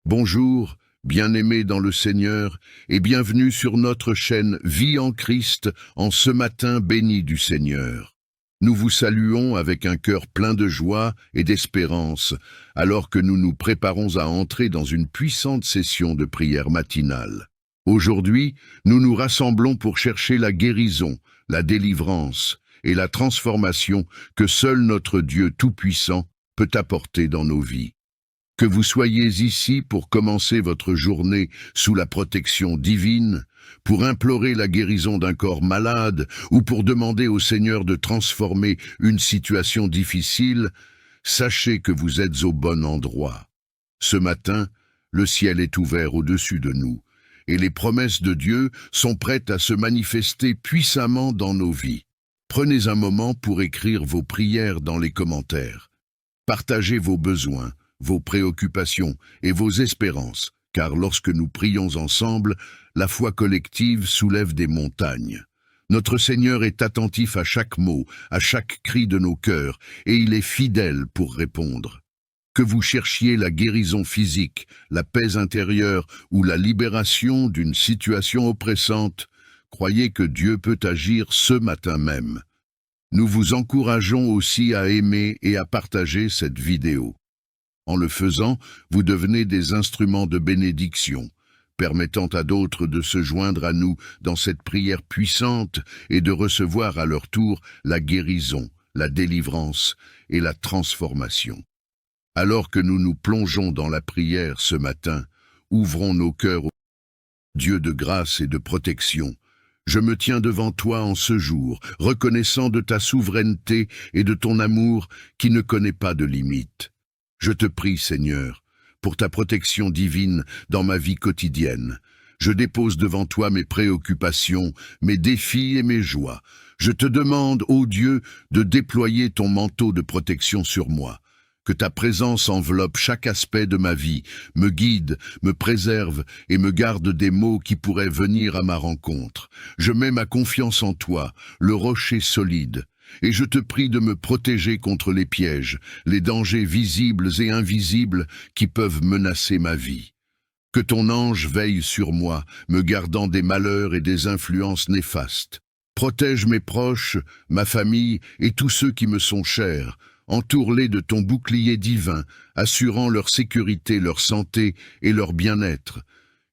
Bonjour, bien-aimés dans le Seigneur, et bienvenue sur notre chaîne Vie en Christ en ce matin béni du Seigneur. Nous vous saluons avec un cœur plein de joie et d'espérance, alors que nous nous préparons à entrer dans une puissante session de prière matinale. Aujourd'hui, nous nous rassemblons pour chercher la guérison, la délivrance et la transformation que seul notre Dieu Tout-Puissant peut apporter dans nos vies. Que vous soyez ici pour commencer votre journée sous la protection divine, pour implorer la guérison d'un corps malade ou pour demander au Seigneur de transformer une situation difficile, sachez que vous êtes au bon endroit. Ce matin, le ciel est ouvert au-dessus de nous et les promesses de Dieu sont prêtes à se manifester puissamment dans nos vies. Prenez un moment pour écrire vos prières dans les commentaires. Partagez vos besoins, vos préoccupations et vos espérances, car lorsque nous prions ensemble, la foi collective soulève des montagnes. Notre Seigneur est attentif à chaque mot, à chaque cri de nos cœurs, et il est fidèle pour répondre. Que vous cherchiez la guérison physique, la paix intérieure ou la libération d'une situation oppressante, croyez que Dieu peut agir ce matin même. Nous vous encourageons aussi à aimer et à partager cette vidéo. En le faisant, vous devenez des instruments de bénédiction, permettant à d'autres de se joindre à nous dans cette prière puissante et de recevoir à leur tour la guérison, la délivrance et la transformation. Alors que nous nous plongeons dans la prière ce matin, ouvrons nos cœurs au Dieu de grâce et de protection. Je me tiens devant toi en ce jour, reconnaissant de ta souveraineté et de ton amour qui ne connaît pas de limite. Je te prie, Seigneur, pour ta protection divine dans ma vie quotidienne. Je dépose devant toi mes préoccupations, mes défis et mes joies. Je te demande, ô Dieu, de déployer ton manteau de protection sur moi. Que ta présence enveloppe chaque aspect de ma vie, me guide, me préserve et me garde des maux qui pourraient venir à ma rencontre. Je mets ma confiance en toi, le rocher solide. Et je te prie de me protéger contre les pièges, les dangers visibles et invisibles qui peuvent menacer ma vie. Que ton ange veille sur moi, me gardant des malheurs et des influences néfastes. Protège mes proches, ma famille et tous ceux qui me sont chers. Entoure-les de ton bouclier divin, assurant leur sécurité, leur santé et leur bien-être.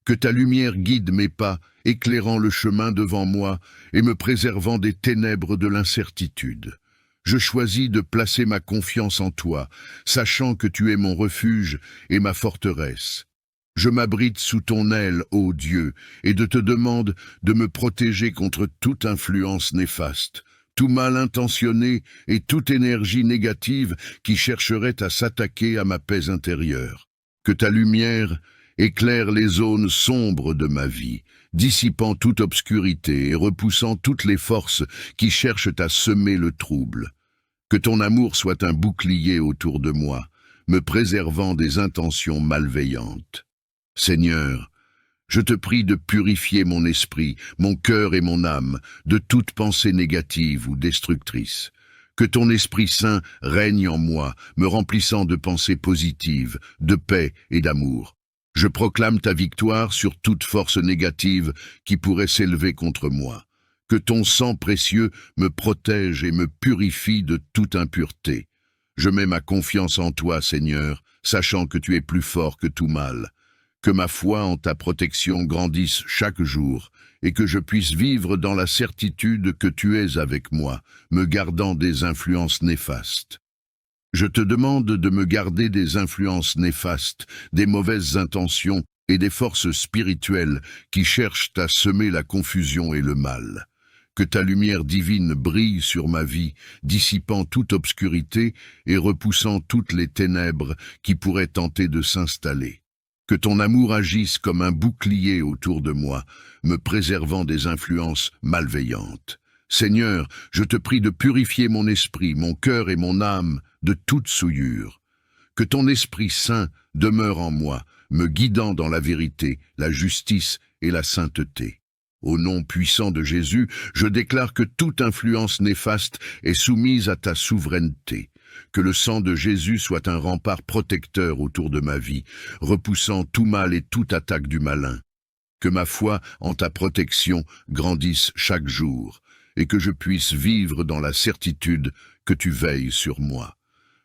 Que ta lumière guide mes pas, éclairant le chemin devant moi et me préservant des ténèbres de l'incertitude. Je choisis de placer ma confiance en toi, sachant que tu es mon refuge et ma forteresse. Je m'abrite sous ton aile, ô Dieu, et te demande de me protéger contre toute influence néfaste, tout mal intentionné et toute énergie négative qui chercherait à s'attaquer à ma paix intérieure. Que ta lumière éclaire les zones sombres de ma vie, dissipant toute obscurité et repoussant toutes les forces qui cherchent à semer le trouble. Que ton amour soit un bouclier autour de moi, me préservant des intentions malveillantes. Seigneur, je te prie de purifier mon esprit, mon cœur et mon âme de toute pensée négative ou destructrice. Que ton Esprit Saint règne en moi, me remplissant de pensées positives, de paix et d'amour. Je proclame ta victoire sur toute force négative qui pourrait s'élever contre moi. Que ton sang précieux me protège et me purifie de toute impureté. Je mets ma confiance en toi, Seigneur, sachant que tu es plus fort que tout mal. Que ma foi en ta protection grandisse chaque jour et que je puisse vivre dans la certitude que tu es avec moi, me gardant des influences néfastes. Je te demande de me garder des influences néfastes, des mauvaises intentions et des forces spirituelles qui cherchent à semer la confusion et le mal. Que ta lumière divine brille sur ma vie, dissipant toute obscurité et repoussant toutes les ténèbres qui pourraient tenter de s'installer. Que ton amour agisse comme un bouclier autour de moi, me préservant des influences malveillantes. Seigneur, je te prie de purifier mon esprit, mon cœur et mon âme de toute souillure. Que ton Esprit Saint demeure en moi, me guidant dans la vérité, la justice et la sainteté. Au nom puissant de Jésus, je déclare que toute influence néfaste est soumise à ta souveraineté. Que le sang de Jésus soit un rempart protecteur autour de ma vie, repoussant tout mal et toute attaque du malin. Que ma foi en ta protection grandisse chaque jour, et que je puisse vivre dans la certitude que tu veilles sur moi.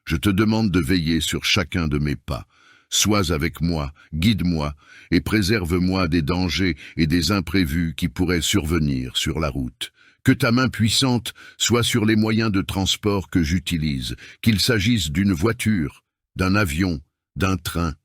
Je te demande de veiller sur chacun de mes pas. Sois avec moi, guide-moi, et préserve-moi des dangers et des imprévus qui pourraient survenir sur la route. Que ta main puissante soit sur les moyens de transport que j'utilise, qu'il s'agisse d'une voiture, d'un avion, d'un train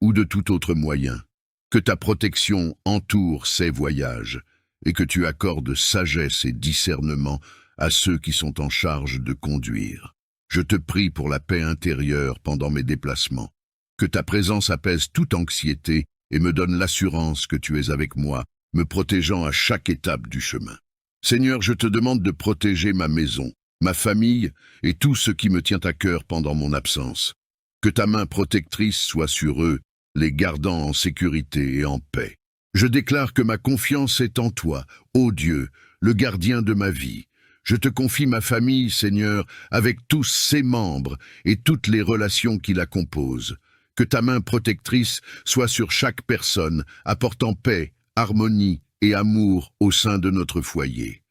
ou de tout autre moyen. Que ta protection entoure ces voyages et que tu accordes sagesse et discernement à ceux qui sont en charge de conduire. Je te prie pour la paix intérieure pendant mes déplacements. Que ta présence apaise toute anxiété et me donne l'assurance que tu es avec moi, me protégeant à chaque étape du chemin. Seigneur, je te demande de protéger ma maison, ma famille et tout ce qui me tient à cœur pendant mon absence. Que ta main protectrice soit sur eux, les gardant en sécurité et en paix. Je déclare que ma confiance est en toi, ô Dieu, le gardien de ma vie. Je te confie ma famille, Seigneur, avec tous ses membres et toutes les relations qui la composent. Que ta main protectrice soit sur chaque personne, apportant paix, harmonie et amour au sein de notre foyer.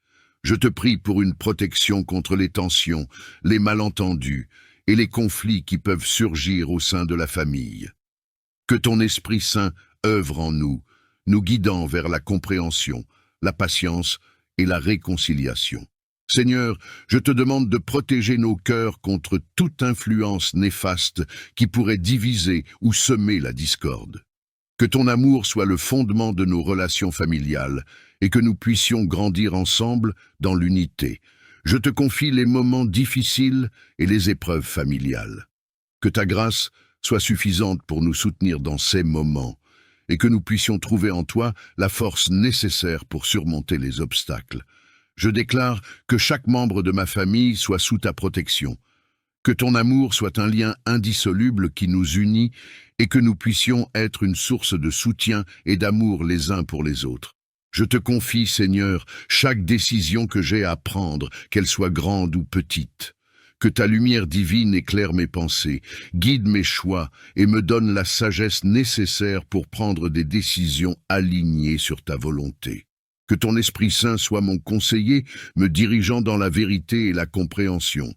Je te prie pour une protection contre les tensions, les malentendus et les conflits qui peuvent surgir au sein de la famille. Que ton Esprit Saint œuvre en nous, nous guidant vers la compréhension, la patience et la réconciliation. Seigneur, je te demande de protéger nos cœurs contre toute influence néfaste qui pourrait diviser ou semer la discorde. Que ton amour soit le fondement de nos relations familiales et que nous puissions grandir ensemble dans l'unité. Je te confie les moments difficiles et les épreuves familiales. Que ta grâce soit suffisante pour nous soutenir dans ces moments et que nous puissions trouver en toi la force nécessaire pour surmonter les obstacles. Je déclare que chaque membre de ma famille soit sous ta protection. Que ton amour soit un lien indissoluble qui nous unit et que nous puissions être une source de soutien et d'amour les uns pour les autres. Je te confie, Seigneur, chaque décision que j'ai à prendre, qu'elle soit grande ou petite. Que ta lumière divine éclaire mes pensées, guide mes choix et me donne la sagesse nécessaire pour prendre des décisions alignées sur ta volonté. Que ton Esprit Saint soit mon conseiller, me dirigeant dans la vérité et la compréhension.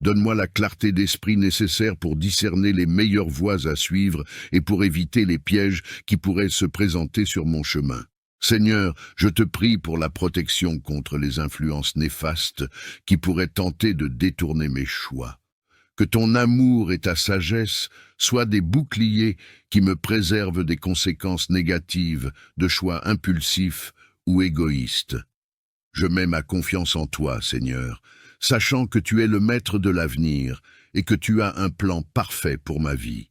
Donne-moi la clarté d'esprit nécessaire pour discerner les meilleures voies à suivre et pour éviter les pièges qui pourraient se présenter sur mon chemin. Seigneur, je te prie pour la protection contre les influences néfastes qui pourraient tenter de détourner mes choix. Que ton amour et ta sagesse soient des boucliers qui me préservent des conséquences négatives de choix impulsifs ou égoïstes. Je mets ma confiance en toi, Seigneur, sachant que tu es le maître de l'avenir et que tu as un plan parfait pour ma vie.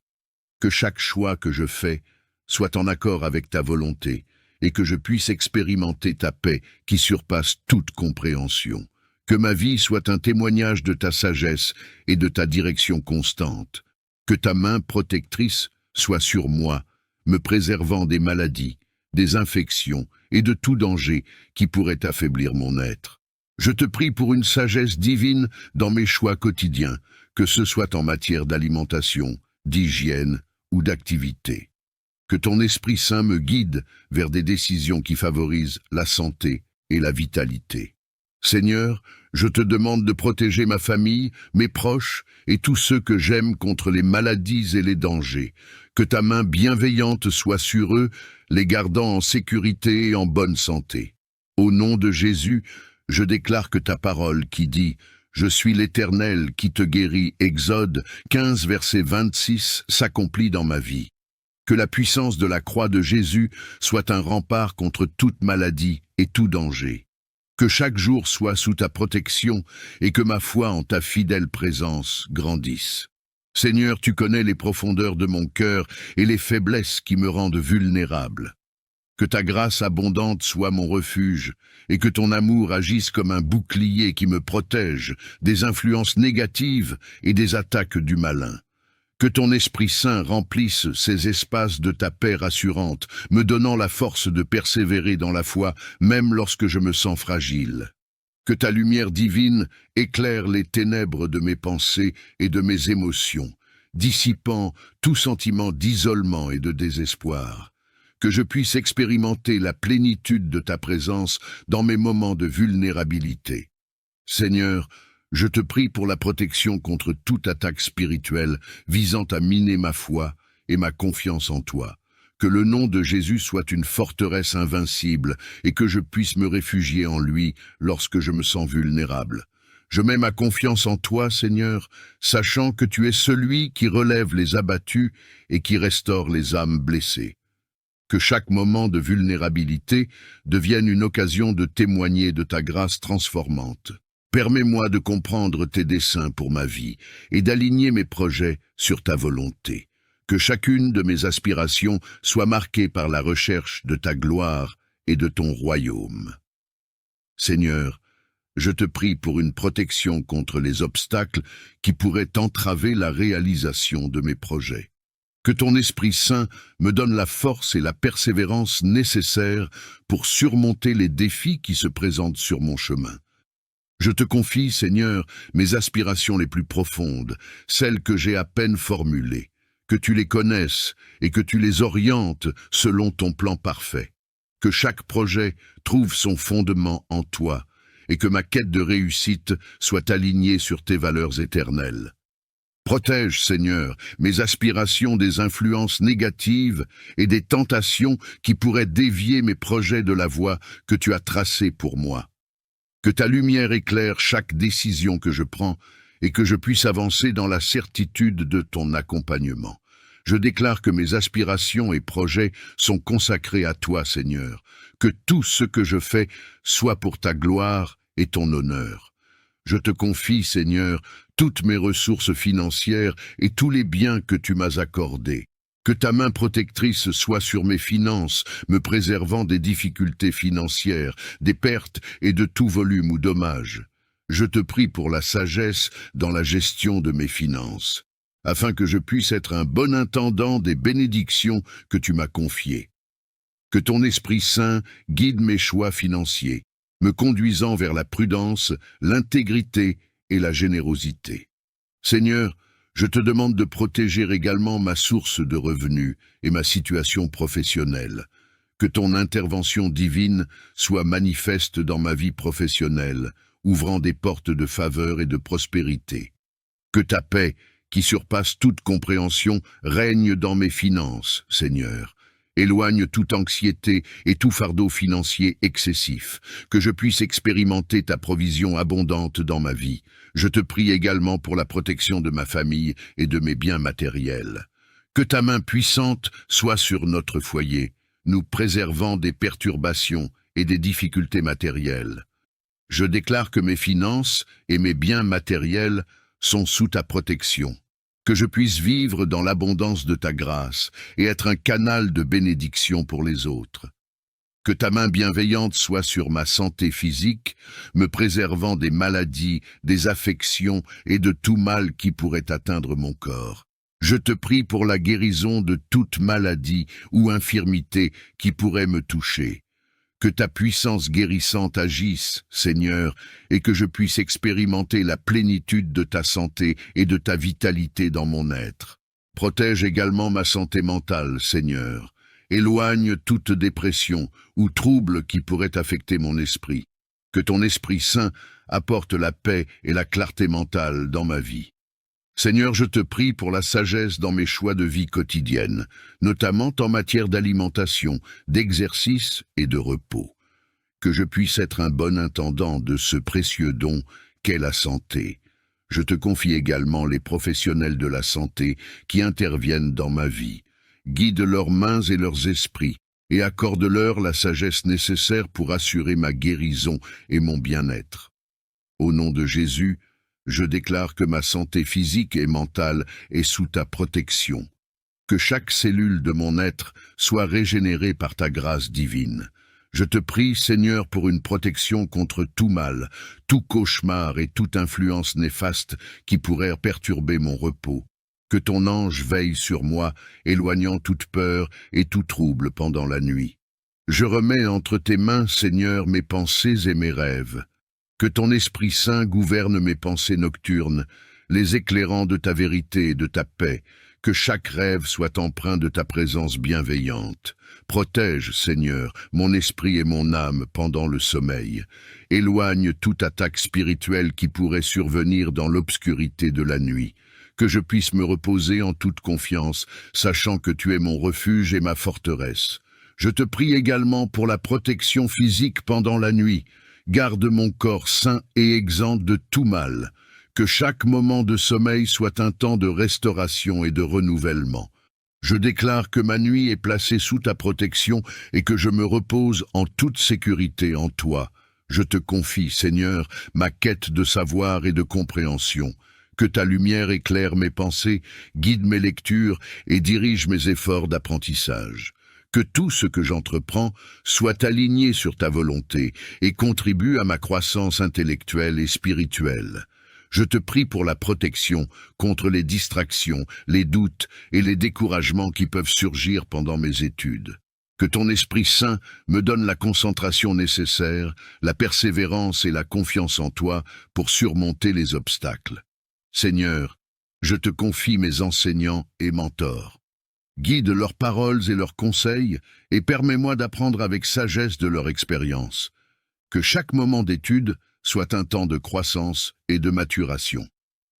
Que chaque choix que je fais soit en accord avec ta volonté et que je puisse expérimenter ta paix qui surpasse toute compréhension. Que ma vie soit un témoignage de ta sagesse et de ta direction constante. Que ta main protectrice soit sur moi, me préservant des maladies, des infections et de tout danger qui pourrait affaiblir mon être. Je te prie pour une sagesse divine dans mes choix quotidiens, que ce soit en matière d'alimentation, d'hygiène ou d'activité. Que ton Esprit Saint me guide vers des décisions qui favorisent la santé et la vitalité. Seigneur, je te demande de protéger ma famille, mes proches et tous ceux que j'aime contre les maladies et les dangers. Que ta main bienveillante soit sur eux, les gardant en sécurité et en bonne santé. Au nom de Jésus, je déclare que ta parole qui dit « Je suis l'Éternel qui te guérit » Exode 15, verset 26 s'accomplit dans ma vie. Que la puissance de la croix de Jésus soit un rempart contre toute maladie et tout danger. Que chaque jour soit sous ta protection et que ma foi en ta fidèle présence grandisse. Seigneur, tu connais les profondeurs de mon cœur et les faiblesses qui me rendent vulnérable. Que ta grâce abondante soit mon refuge et que ton amour agisse comme un bouclier qui me protège des influences négatives et des attaques du malin. Que ton Esprit Saint remplisse ces espaces de ta paix rassurante, me donnant la force de persévérer dans la foi, même lorsque je me sens fragile. Que ta lumière divine éclaire les ténèbres de mes pensées et de mes émotions, dissipant tout sentiment d'isolement et de désespoir. Que je puisse expérimenter la plénitude de ta présence dans mes moments de vulnérabilité. Seigneur, je te prie pour la protection contre toute attaque spirituelle visant à miner ma foi et ma confiance en toi. Que le nom de Jésus soit une forteresse invincible et que je puisse me réfugier en lui lorsque je me sens vulnérable. Je mets ma confiance en toi, Seigneur, sachant que tu es celui qui relève les abattus et qui restaure les âmes blessées. Que chaque moment de vulnérabilité devienne une occasion de témoigner de ta grâce transformante. Permets-moi de comprendre tes desseins pour ma vie et d'aligner mes projets sur ta volonté. Que chacune de mes aspirations soit marquée par la recherche de ta gloire et de ton royaume. Seigneur, je te prie pour une protection contre les obstacles qui pourraient entraver la réalisation de mes projets. Que ton Esprit Saint me donne la force et la persévérance nécessaires pour surmonter les défis qui se présentent sur mon chemin. Je te confie, Seigneur, mes aspirations les plus profondes, celles que j'ai à peine formulées. Que tu les connaisses et que tu les orientes selon ton plan parfait. Que chaque projet trouve son fondement en toi et que ma quête de réussite soit alignée sur tes valeurs éternelles. Protège, Seigneur, mes aspirations des influences négatives et des tentations qui pourraient dévier mes projets de la voie que tu as tracée pour moi. Que ta lumière éclaire chaque décision que je prends et que je puisse avancer dans la certitude de ton accompagnement. Je déclare que mes aspirations et projets sont consacrés à toi, Seigneur, que tout ce que je fais soit pour ta gloire et ton honneur. Je te confie, Seigneur, toutes mes ressources financières et tous les biens que tu m'as accordés. Que ta main protectrice soit sur mes finances, me préservant des difficultés financières, des pertes et de tout volume ou dommage. Je te prie pour la sagesse dans la gestion de mes finances, afin que je puisse être un bon intendant des bénédictions que tu m'as confiées. Que ton Esprit Saint guide mes choix financiers, me conduisant vers la prudence, l'intégrité et la générosité. Seigneur, je te demande de protéger également ma source de revenus et ma situation professionnelle. Que ton intervention divine soit manifeste dans ma vie professionnelle, ouvrant des portes de faveur et de prospérité. Que ta paix, qui surpasse toute compréhension, règne dans mes finances, Seigneur. Éloigne toute anxiété et tout fardeau financier excessif, que je puisse expérimenter ta provision abondante dans ma vie. Je te prie également pour la protection de ma famille et de mes biens matériels. Que ta main puissante soit sur notre foyer, nous préservant des perturbations et des difficultés matérielles. Je déclare que mes finances et mes biens matériels sont sous ta protection. Que je puisse vivre dans l'abondance de ta grâce et être un canal de bénédiction pour les autres. Que ta main bienveillante soit sur ma santé physique, me préservant des maladies, des affections et de tout mal qui pourrait atteindre mon corps. Je te prie pour la guérison de toute maladie ou infirmité qui pourrait me toucher. Que ta puissance guérissante agisse, Seigneur, et que je puisse expérimenter la plénitude de ta santé et de ta vitalité dans mon être. Protège également ma santé mentale, Seigneur. Éloigne toute dépression ou trouble qui pourrait affecter mon esprit. Que ton Esprit Saint apporte la paix et la clarté mentale dans ma vie. Seigneur, je te prie pour la sagesse dans mes choix de vie quotidienne, notamment en matière d'alimentation, d'exercice et de repos. Que je puisse être un bon intendant de ce précieux don qu'est la santé. Je te confie également les professionnels de la santé qui interviennent dans ma vie. Guide leurs mains et leurs esprits et accorde-leur la sagesse nécessaire pour assurer ma guérison et mon bien-être. Au nom de Jésus, je déclare que ma santé physique et mentale est sous ta protection. Que chaque cellule de mon être soit régénérée par ta grâce divine. Je te prie, Seigneur, pour une protection contre tout mal, tout cauchemar et toute influence néfaste qui pourrait perturber mon repos. Que ton ange veille sur moi, éloignant toute peur et tout trouble pendant la nuit. Je remets entre tes mains, Seigneur, mes pensées et mes rêves. Que ton Esprit Saint gouverne mes pensées nocturnes, les éclairant de ta vérité et de ta paix, que chaque rêve soit empreint de ta présence bienveillante. Protège, Seigneur, mon esprit et mon âme pendant le sommeil. Éloigne toute attaque spirituelle qui pourrait survenir dans l'obscurité de la nuit. Que je puisse me reposer en toute confiance, sachant que tu es mon refuge et ma forteresse. Je te prie également pour la protection physique pendant la nuit. Garde mon corps sain et exempt de tout mal. Que chaque moment de sommeil soit un temps de restauration et de renouvellement. Je déclare que ma nuit est placée sous ta protection et que je me repose en toute sécurité en toi. Je te confie, Seigneur, ma quête de savoir et de compréhension. Que ta lumière éclaire mes pensées, guide mes lectures et dirige mes efforts d'apprentissage. Que tout ce que j'entreprends soit aligné sur ta volonté et contribue à ma croissance intellectuelle et spirituelle. Je te prie pour la protection contre les distractions, les doutes et les découragements qui peuvent surgir pendant mes études. Que ton Esprit Saint me donne la concentration nécessaire, la persévérance et la confiance en toi pour surmonter les obstacles. Seigneur, je te confie mes enseignants et mentors. Guide leurs paroles et leurs conseils et permets-moi d'apprendre avec sagesse de leur expérience. Que chaque moment d'étude soit un temps de croissance et de maturation.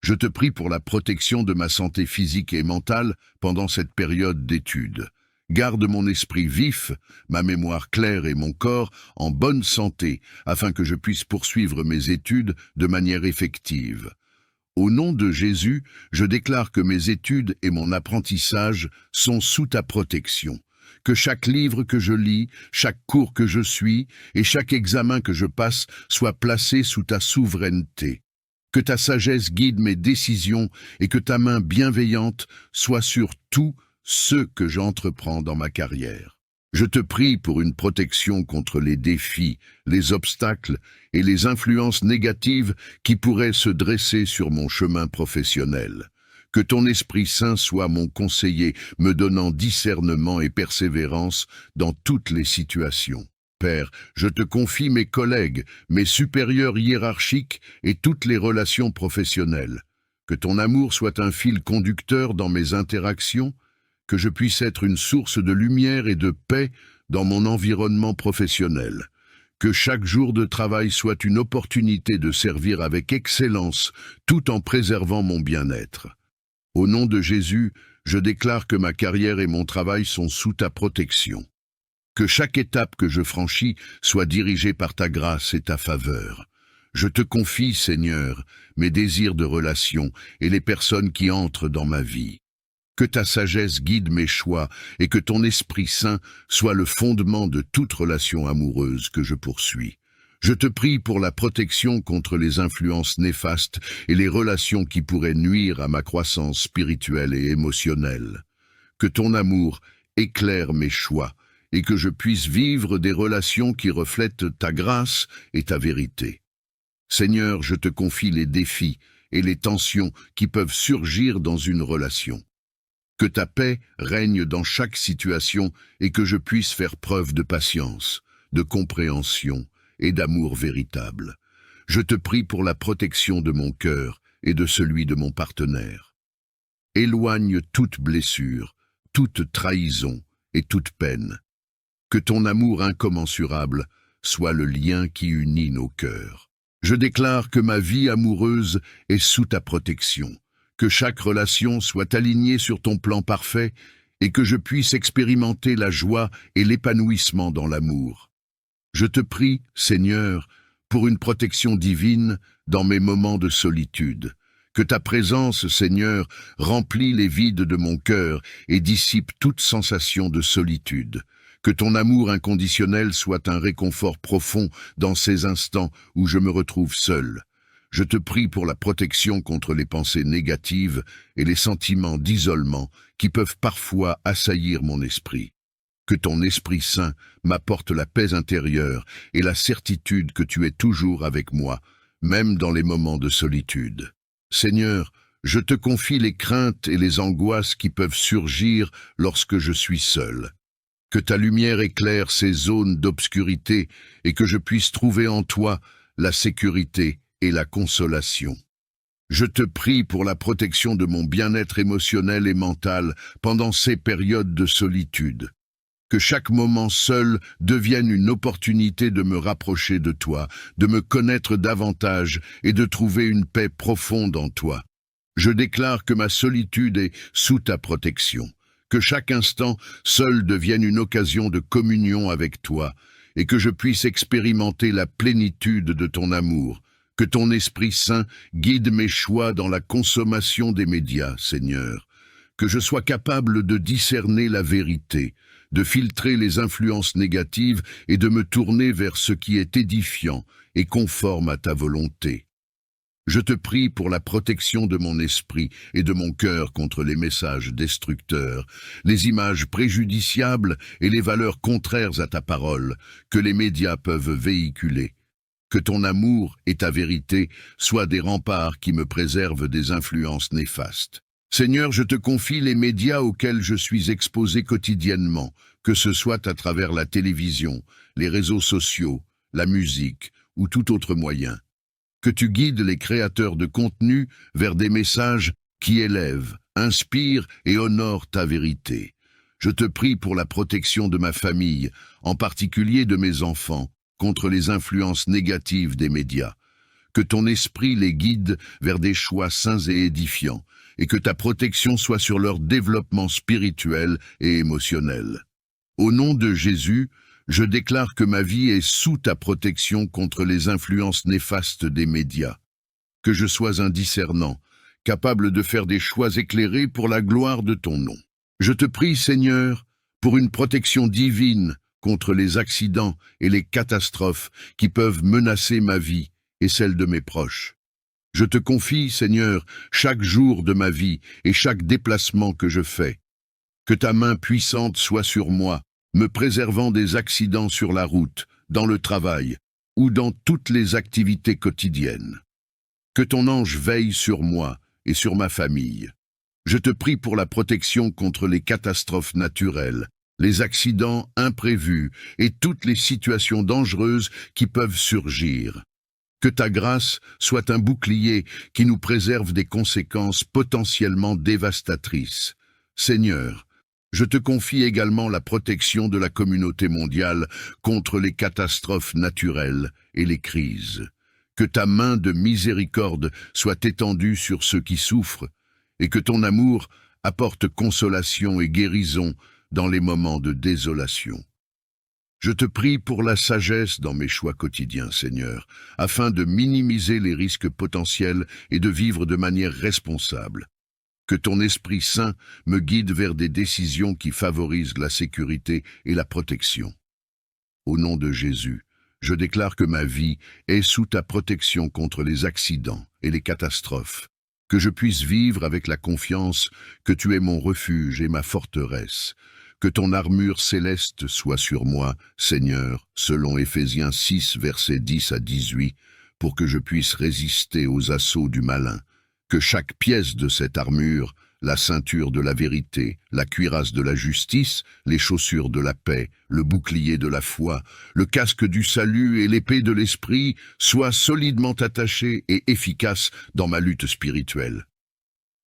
Je te prie pour la protection de ma santé physique et mentale pendant cette période d'étude. Garde mon esprit vif, ma mémoire claire et mon corps en bonne santé afin que je puisse poursuivre mes études de manière effective. Au nom de Jésus, je déclare que mes études et mon apprentissage sont sous ta protection. Que chaque livre que je lis, chaque cours que je suis et chaque examen que je passe soit placé sous ta souveraineté. Que ta sagesse guide mes décisions et que ta main bienveillante soit sur tout ce que j'entreprends dans ma carrière. Je te prie pour une protection contre les défis, les obstacles et les influences négatives qui pourraient se dresser sur mon chemin professionnel. Que ton Esprit Saint soit mon conseiller, me donnant discernement et persévérance dans toutes les situations. Père, je te confie mes collègues, mes supérieurs hiérarchiques et toutes les relations professionnelles. Que ton amour soit un fil conducteur dans mes interactions, que je puisse être une source de lumière et de paix dans mon environnement professionnel. Que chaque jour de travail soit une opportunité de servir avec excellence, tout en préservant mon bien-être. Au nom de Jésus, je déclare que ma carrière et mon travail sont sous ta protection. Que chaque étape que je franchis soit dirigée par ta grâce et ta faveur. Je te confie, Seigneur, mes désirs de relation et les personnes qui entrent dans ma vie. Que ta sagesse guide mes choix et que ton Esprit Saint soit le fondement de toute relation amoureuse que je poursuis. Je te prie pour la protection contre les influences néfastes et les relations qui pourraient nuire à ma croissance spirituelle et émotionnelle. Que ton amour éclaire mes choix et que je puisse vivre des relations qui reflètent ta grâce et ta vérité. Seigneur, je te confie les défis et les tensions qui peuvent surgir dans une relation. Que ta paix règne dans chaque situation et que je puisse faire preuve de patience, de compréhension et d'amour véritable. Je te prie pour la protection de mon cœur et de celui de mon partenaire. Éloigne toute blessure, toute trahison et toute peine. Que ton amour incommensurable soit le lien qui unit nos cœurs. Je déclare que ma vie amoureuse est sous ta protection, que chaque relation soit alignée sur ton plan parfait et que je puisse expérimenter la joie et l'épanouissement dans l'amour. Je te prie, Seigneur, pour une protection divine dans mes moments de solitude. Que ta présence, Seigneur, remplit les vides de mon cœur et dissipe toute sensation de solitude. Que ton amour inconditionnel soit un réconfort profond dans ces instants où je me retrouve seul. Je te prie pour la protection contre les pensées négatives et les sentiments d'isolement qui peuvent parfois assaillir mon esprit. Que ton Esprit Saint m'apporte la paix intérieure et la certitude que tu es toujours avec moi, même dans les moments de solitude. Seigneur, je te confie les craintes et les angoisses qui peuvent surgir lorsque je suis seul. Que ta lumière éclaire ces zones d'obscurité et que je puisse trouver en toi la sécurité et la consolation. Je te prie pour la protection de mon bien-être émotionnel et mental pendant ces périodes de solitude. Que chaque moment seul devienne une opportunité de me rapprocher de toi, de me connaître davantage et de trouver une paix profonde en toi. Je déclare que ma solitude est sous ta protection, que chaque instant seul devienne une occasion de communion avec toi, et que je puisse expérimenter la plénitude de ton amour, que ton Esprit Saint guide mes choix dans la consommation des médias, Seigneur, que je sois capable de discerner la vérité, de filtrer les influences négatives et de me tourner vers ce qui est édifiant et conforme à ta volonté. Je te prie pour la protection de mon esprit et de mon cœur contre les messages destructeurs, les images préjudiciables et les valeurs contraires à ta parole que les médias peuvent véhiculer. Que ton amour et ta vérité soient des remparts qui me préservent des influences néfastes. Seigneur, je te confie les médias auxquels je suis exposé quotidiennement, que ce soit à travers la télévision, les réseaux sociaux, la musique ou tout autre moyen. Que tu guides les créateurs de contenu vers des messages qui élèvent, inspirent et honorent ta vérité. Je te prie pour la protection de ma famille, en particulier de mes enfants, contre les influences négatives des médias. Que ton esprit les guide vers des choix sains et édifiants, et que ta protection soit sur leur développement spirituel et émotionnel. Au nom de Jésus, je déclare que ma vie est sous ta protection contre les influences néfastes des médias. Que je sois un discernant, capable de faire des choix éclairés pour la gloire de ton nom. Je te prie, Seigneur, pour une protection divine contre les accidents et les catastrophes qui peuvent menacer ma vie et celle de mes proches. Je te confie, Seigneur, chaque jour de ma vie et chaque déplacement que je fais. Que ta main puissante soit sur moi, me préservant des accidents sur la route, dans le travail ou dans toutes les activités quotidiennes. Que ton ange veille sur moi et sur ma famille. Je te prie pour la protection contre les catastrophes naturelles, les accidents imprévus et toutes les situations dangereuses qui peuvent surgir. Que ta grâce soit un bouclier qui nous préserve des conséquences potentiellement dévastatrices. Seigneur, je te confie également la protection de la communauté mondiale contre les catastrophes naturelles et les crises. Que ta main de miséricorde soit étendue sur ceux qui souffrent, et que ton amour apporte consolation et guérison dans les moments de désolation. Je te prie pour la sagesse dans mes choix quotidiens, Seigneur, afin de minimiser les risques potentiels et de vivre de manière responsable. Que ton Esprit Saint me guide vers des décisions qui favorisent la sécurité et la protection. Au nom de Jésus, je déclare que ma vie est sous ta protection contre les accidents et les catastrophes, que je puisse vivre avec la confiance que tu es mon refuge et ma forteresse. Que ton armure céleste soit sur moi, Seigneur, selon Éphésiens 6, versets 10 à 18, pour que je puisse résister aux assauts du malin. Que chaque pièce de cette armure, la ceinture de la vérité, la cuirasse de la justice, les chaussures de la paix, le bouclier de la foi, le casque du salut et l'épée de l'esprit, soient solidement attachés et efficaces dans ma lutte spirituelle.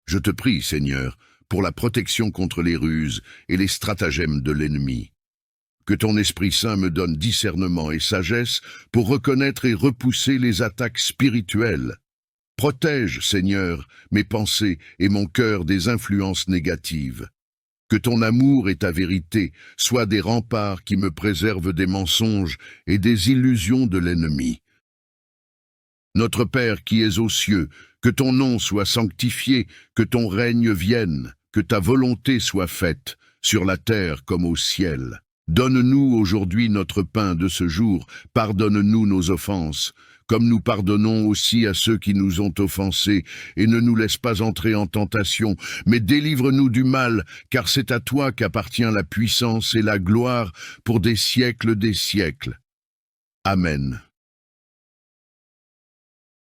Je te prie, Seigneur, pour la protection contre les ruses et les stratagèmes de l'ennemi. Que ton Esprit Saint me donne discernement et sagesse pour reconnaître et repousser les attaques spirituelles. Protège, Seigneur, mes pensées et mon cœur des influences négatives. Que ton amour et ta vérité soient des remparts qui me préservent des mensonges et des illusions de l'ennemi. Notre Père qui es aux cieux, que ton nom soit sanctifié, que ton règne vienne, que ta volonté soit faite, sur la terre comme au ciel. Donne-nous aujourd'hui notre pain de ce jour, pardonne-nous nos offenses, comme nous pardonnons aussi à ceux qui nous ont offensés, et ne nous laisse pas entrer en tentation, mais délivre-nous du mal, car c'est à toi qu'appartient la puissance et la gloire pour des siècles des siècles. Amen.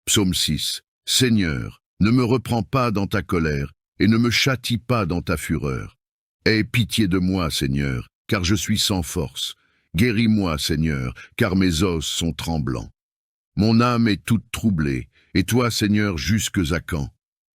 Psaume 6. Seigneur, ne me reprends pas dans ta colère, et ne me châtie pas dans ta fureur. Aie pitié de moi, Seigneur, car je suis sans force. Guéris-moi, Seigneur, car mes os sont tremblants. Mon âme est toute troublée, et toi, Seigneur, jusques à quand?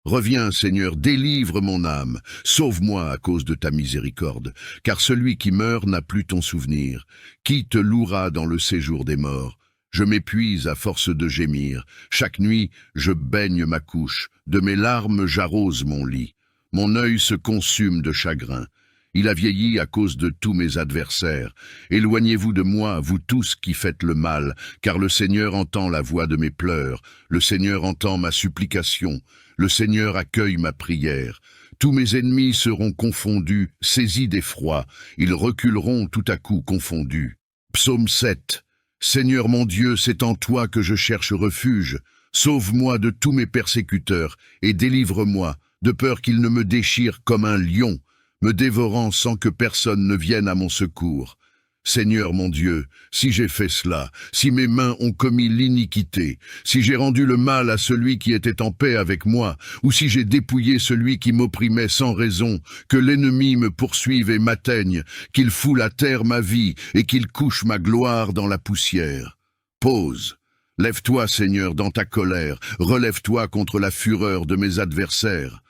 Reviens, Seigneur, délivre mon âme, sauve-moi à cause de ta miséricorde, car celui qui meurt n'a plus ton souvenir. Qui te louera dans le séjour des morts? Je m'épuise à force de gémir. Chaque nuit, je baigne ma couche. De mes larmes, j'arrose mon lit. Mon œil se consume de chagrin. Il a vieilli à cause de tous mes adversaires. Éloignez-vous de moi, vous tous qui faites le mal, car le Seigneur entend la voix de mes pleurs. Le Seigneur entend ma supplication. Le Seigneur accueille ma prière. Tous mes ennemis seront confondus, saisis d'effroi. Ils reculeront tout à coup confondus. Psaume 7. Seigneur mon Dieu, c'est en toi que je cherche refuge. Sauve-moi de tous mes persécuteurs et délivre-moi, de peur qu'ils ne me déchirent comme un lion, me dévorant sans que personne ne vienne à mon secours. Seigneur mon Dieu, si j'ai fait cela, si mes mains ont commis l'iniquité, si j'ai rendu le mal à celui qui était en paix avec moi, ou si j'ai dépouillé celui qui m'opprimait sans raison, que l'ennemi me poursuive et m'atteigne, qu'il foule à terre ma vie et qu'il couche ma gloire dans la poussière. Pause. Lève-toi, Seigneur, dans ta colère, relève-toi contre la fureur de mes adversaires.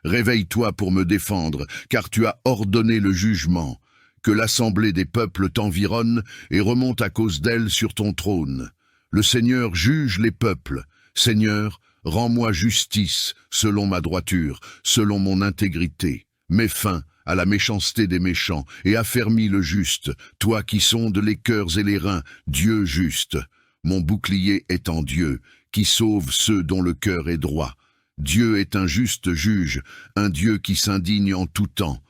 Réveille-toi pour me défendre, car tu as ordonné le jugement. Que l'assemblée des peuples t'environne et remonte à cause d'elle sur ton trône. Le Seigneur juge les peuples. Seigneur, rends-moi justice selon ma droiture, selon mon intégrité. Mets fin à la méchanceté des méchants et affermis le juste, toi qui sondes les cœurs et les reins, Dieu juste. Mon bouclier est en Dieu, qui sauve ceux dont le cœur est droit. Dieu est un juste juge, un Dieu qui s'indigne en tout temps.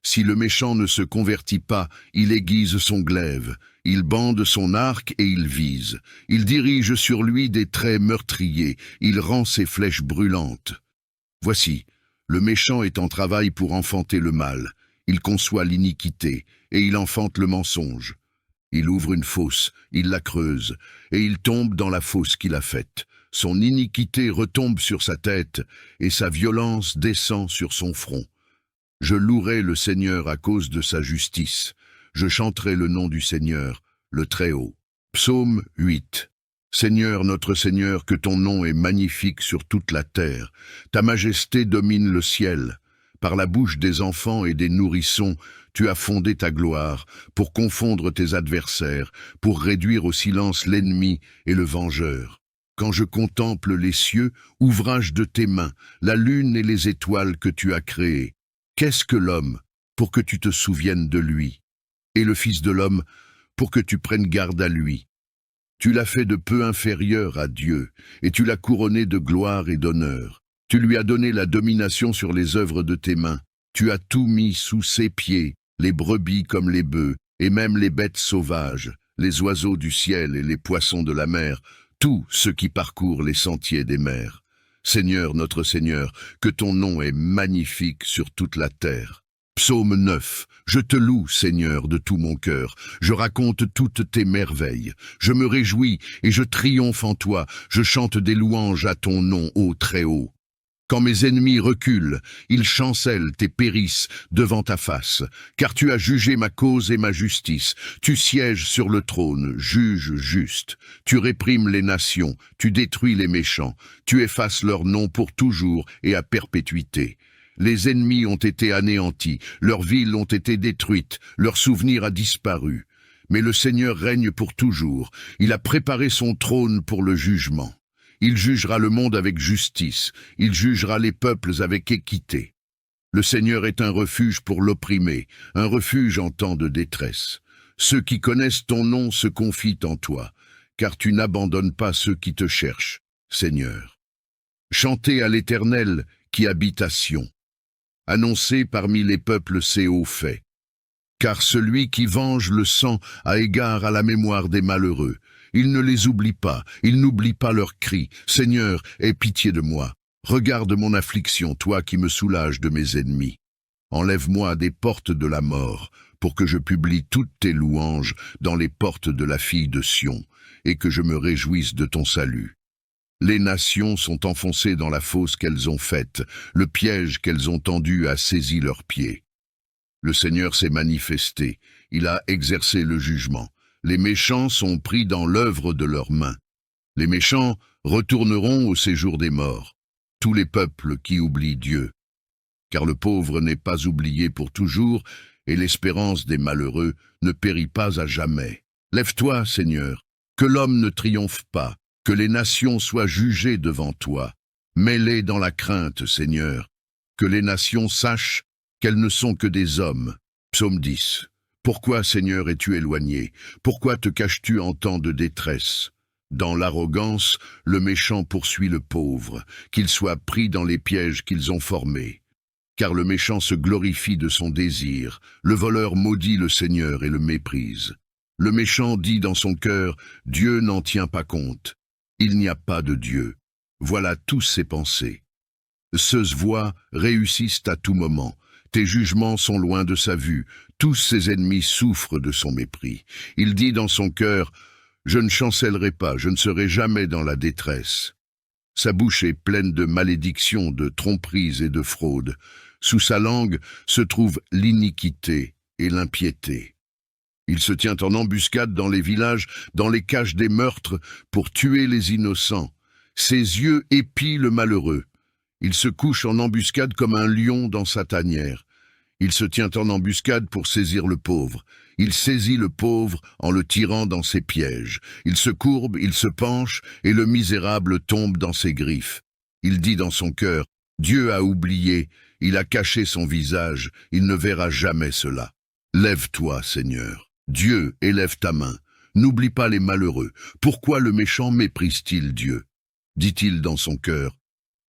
Si le méchant ne se convertit pas, il aiguise son glaive, il bande son arc et il vise. Il dirige sur lui des traits meurtriers, il rend ses flèches brûlantes. Voici, le méchant est en travail pour enfanter le mal. Il conçoit l'iniquité et il enfante le mensonge. Il ouvre une fosse, il la creuse, et il tombe dans la fosse qu'il a faite. Son iniquité retombe sur sa tête, et sa violence descend sur son front. Je louerai le Seigneur à cause de sa justice. Je chanterai le nom du Seigneur, le Très-Haut. Psaume 8. Seigneur, notre Seigneur, que ton nom est magnifique sur toute la terre. Ta majesté domine le ciel. Par la bouche des enfants et des nourrissons, tu as fondé ta gloire, pour confondre tes adversaires, pour réduire au silence l'ennemi et le vengeur. Quand je contemple les cieux, ouvrage de tes mains, la lune et les étoiles que tu as créées, qu'est-ce que l'homme, pour que tu te souviennes de lui, et le Fils de l'homme, pour que tu prennes garde à lui? Tu l'as fait de peu inférieur à Dieu, et tu l'as couronné de gloire et d'honneur. Tu lui as donné la domination sur les œuvres de tes mains. Tu as tout mis sous ses pieds, les brebis comme les bœufs, et même les bêtes sauvages, les oiseaux du ciel et les poissons de la mer, tout ce qui parcourt les sentiers des mers. Seigneur, notre Seigneur, que ton nom est magnifique sur toute la terre. Psaume 9. Je te loue, Seigneur, de tout mon cœur. Je raconte toutes tes merveilles. Je me réjouis et je triomphe en toi. Je chante des louanges à ton nom, ô Très-Haut. Quand mes ennemis reculent, ils chancellent et périssent devant ta face, car tu as jugé ma cause et ma justice. Tu sièges sur le trône, juge juste. Tu réprimes les nations, tu détruis les méchants. Tu effaces leur nom pour toujours et à perpétuité. Les ennemis ont été anéantis, leurs villes ont été détruites, leur souvenir a disparu. Mais le Seigneur règne pour toujours. Il a préparé son trône pour le jugement. Il jugera le monde avec justice, il jugera les peuples avec équité. Le Seigneur est un refuge pour l'opprimé, un refuge en temps de détresse. Ceux qui connaissent ton nom se confient en toi, car tu n'abandonnes pas ceux qui te cherchent, Seigneur. Chantez à l'Éternel qui habite à Sion. Annoncez parmi les peuples ses hauts faits. Car celui qui venge le sang a égard à la mémoire des malheureux. Il ne les oublie pas, il n'oublie pas leurs cris. Seigneur, aie pitié de moi. Regarde mon affliction, toi qui me soulages de mes ennemis. Enlève-moi des portes de la mort, pour que je publie toutes tes louanges dans les portes de la fille de Sion, et que je me réjouisse de ton salut. Les nations sont enfoncées dans la fosse qu'elles ont faite, le piège qu'elles ont tendu a saisi leurs pieds. Le Seigneur s'est manifesté, il a exercé le jugement. Les méchants sont pris dans l'œuvre de leurs mains. Les méchants retourneront au séjour des morts, tous les peuples qui oublient Dieu. Car le pauvre n'est pas oublié pour toujours, et l'espérance des malheureux ne périt pas à jamais. Lève-toi, Seigneur, que l'homme ne triomphe pas, que les nations soient jugées devant toi. Mets-les dans la crainte, Seigneur, que les nations sachent qu'elles ne sont que des hommes. Psaume 10. Pourquoi, Seigneur, es-tu éloigné? Pourquoi te caches-tu en temps de détresse? Dans l'arrogance, le méchant poursuit le pauvre, qu'il soit pris dans les pièges qu'ils ont formés. Car le méchant se glorifie de son désir, le voleur maudit le Seigneur et le méprise. Le méchant dit dans son cœur, Dieu n'en tient pas compte. Il n'y a pas de Dieu. Voilà tous ses pensées. Ceux voix réussissent à tout moment. Tes jugements sont loin de sa vue. Tous ses ennemis souffrent de son mépris. Il dit dans son cœur, je ne chancellerai pas, je ne serai jamais dans la détresse. Sa bouche est pleine de malédictions, de tromperies et de fraudes. Sous sa langue se trouve l'iniquité et l'impiété. Il se tient en embuscade dans les villages, dans les caches des meurtres, pour tuer les innocents. Ses yeux épient le malheureux. Il se couche en embuscade comme un lion dans sa tanière. Il se tient en embuscade pour saisir le pauvre. Il saisit le pauvre en le tirant dans ses pièges. Il se courbe, il se penche, et le misérable tombe dans ses griffes. Il dit dans son cœur, Dieu a oublié, il a caché son visage, il ne verra jamais cela. Lève-toi, Seigneur. Dieu, élève ta main. N'oublie pas les malheureux. Pourquoi le méchant méprise-t-il Dieu? Dit-il dans son cœur,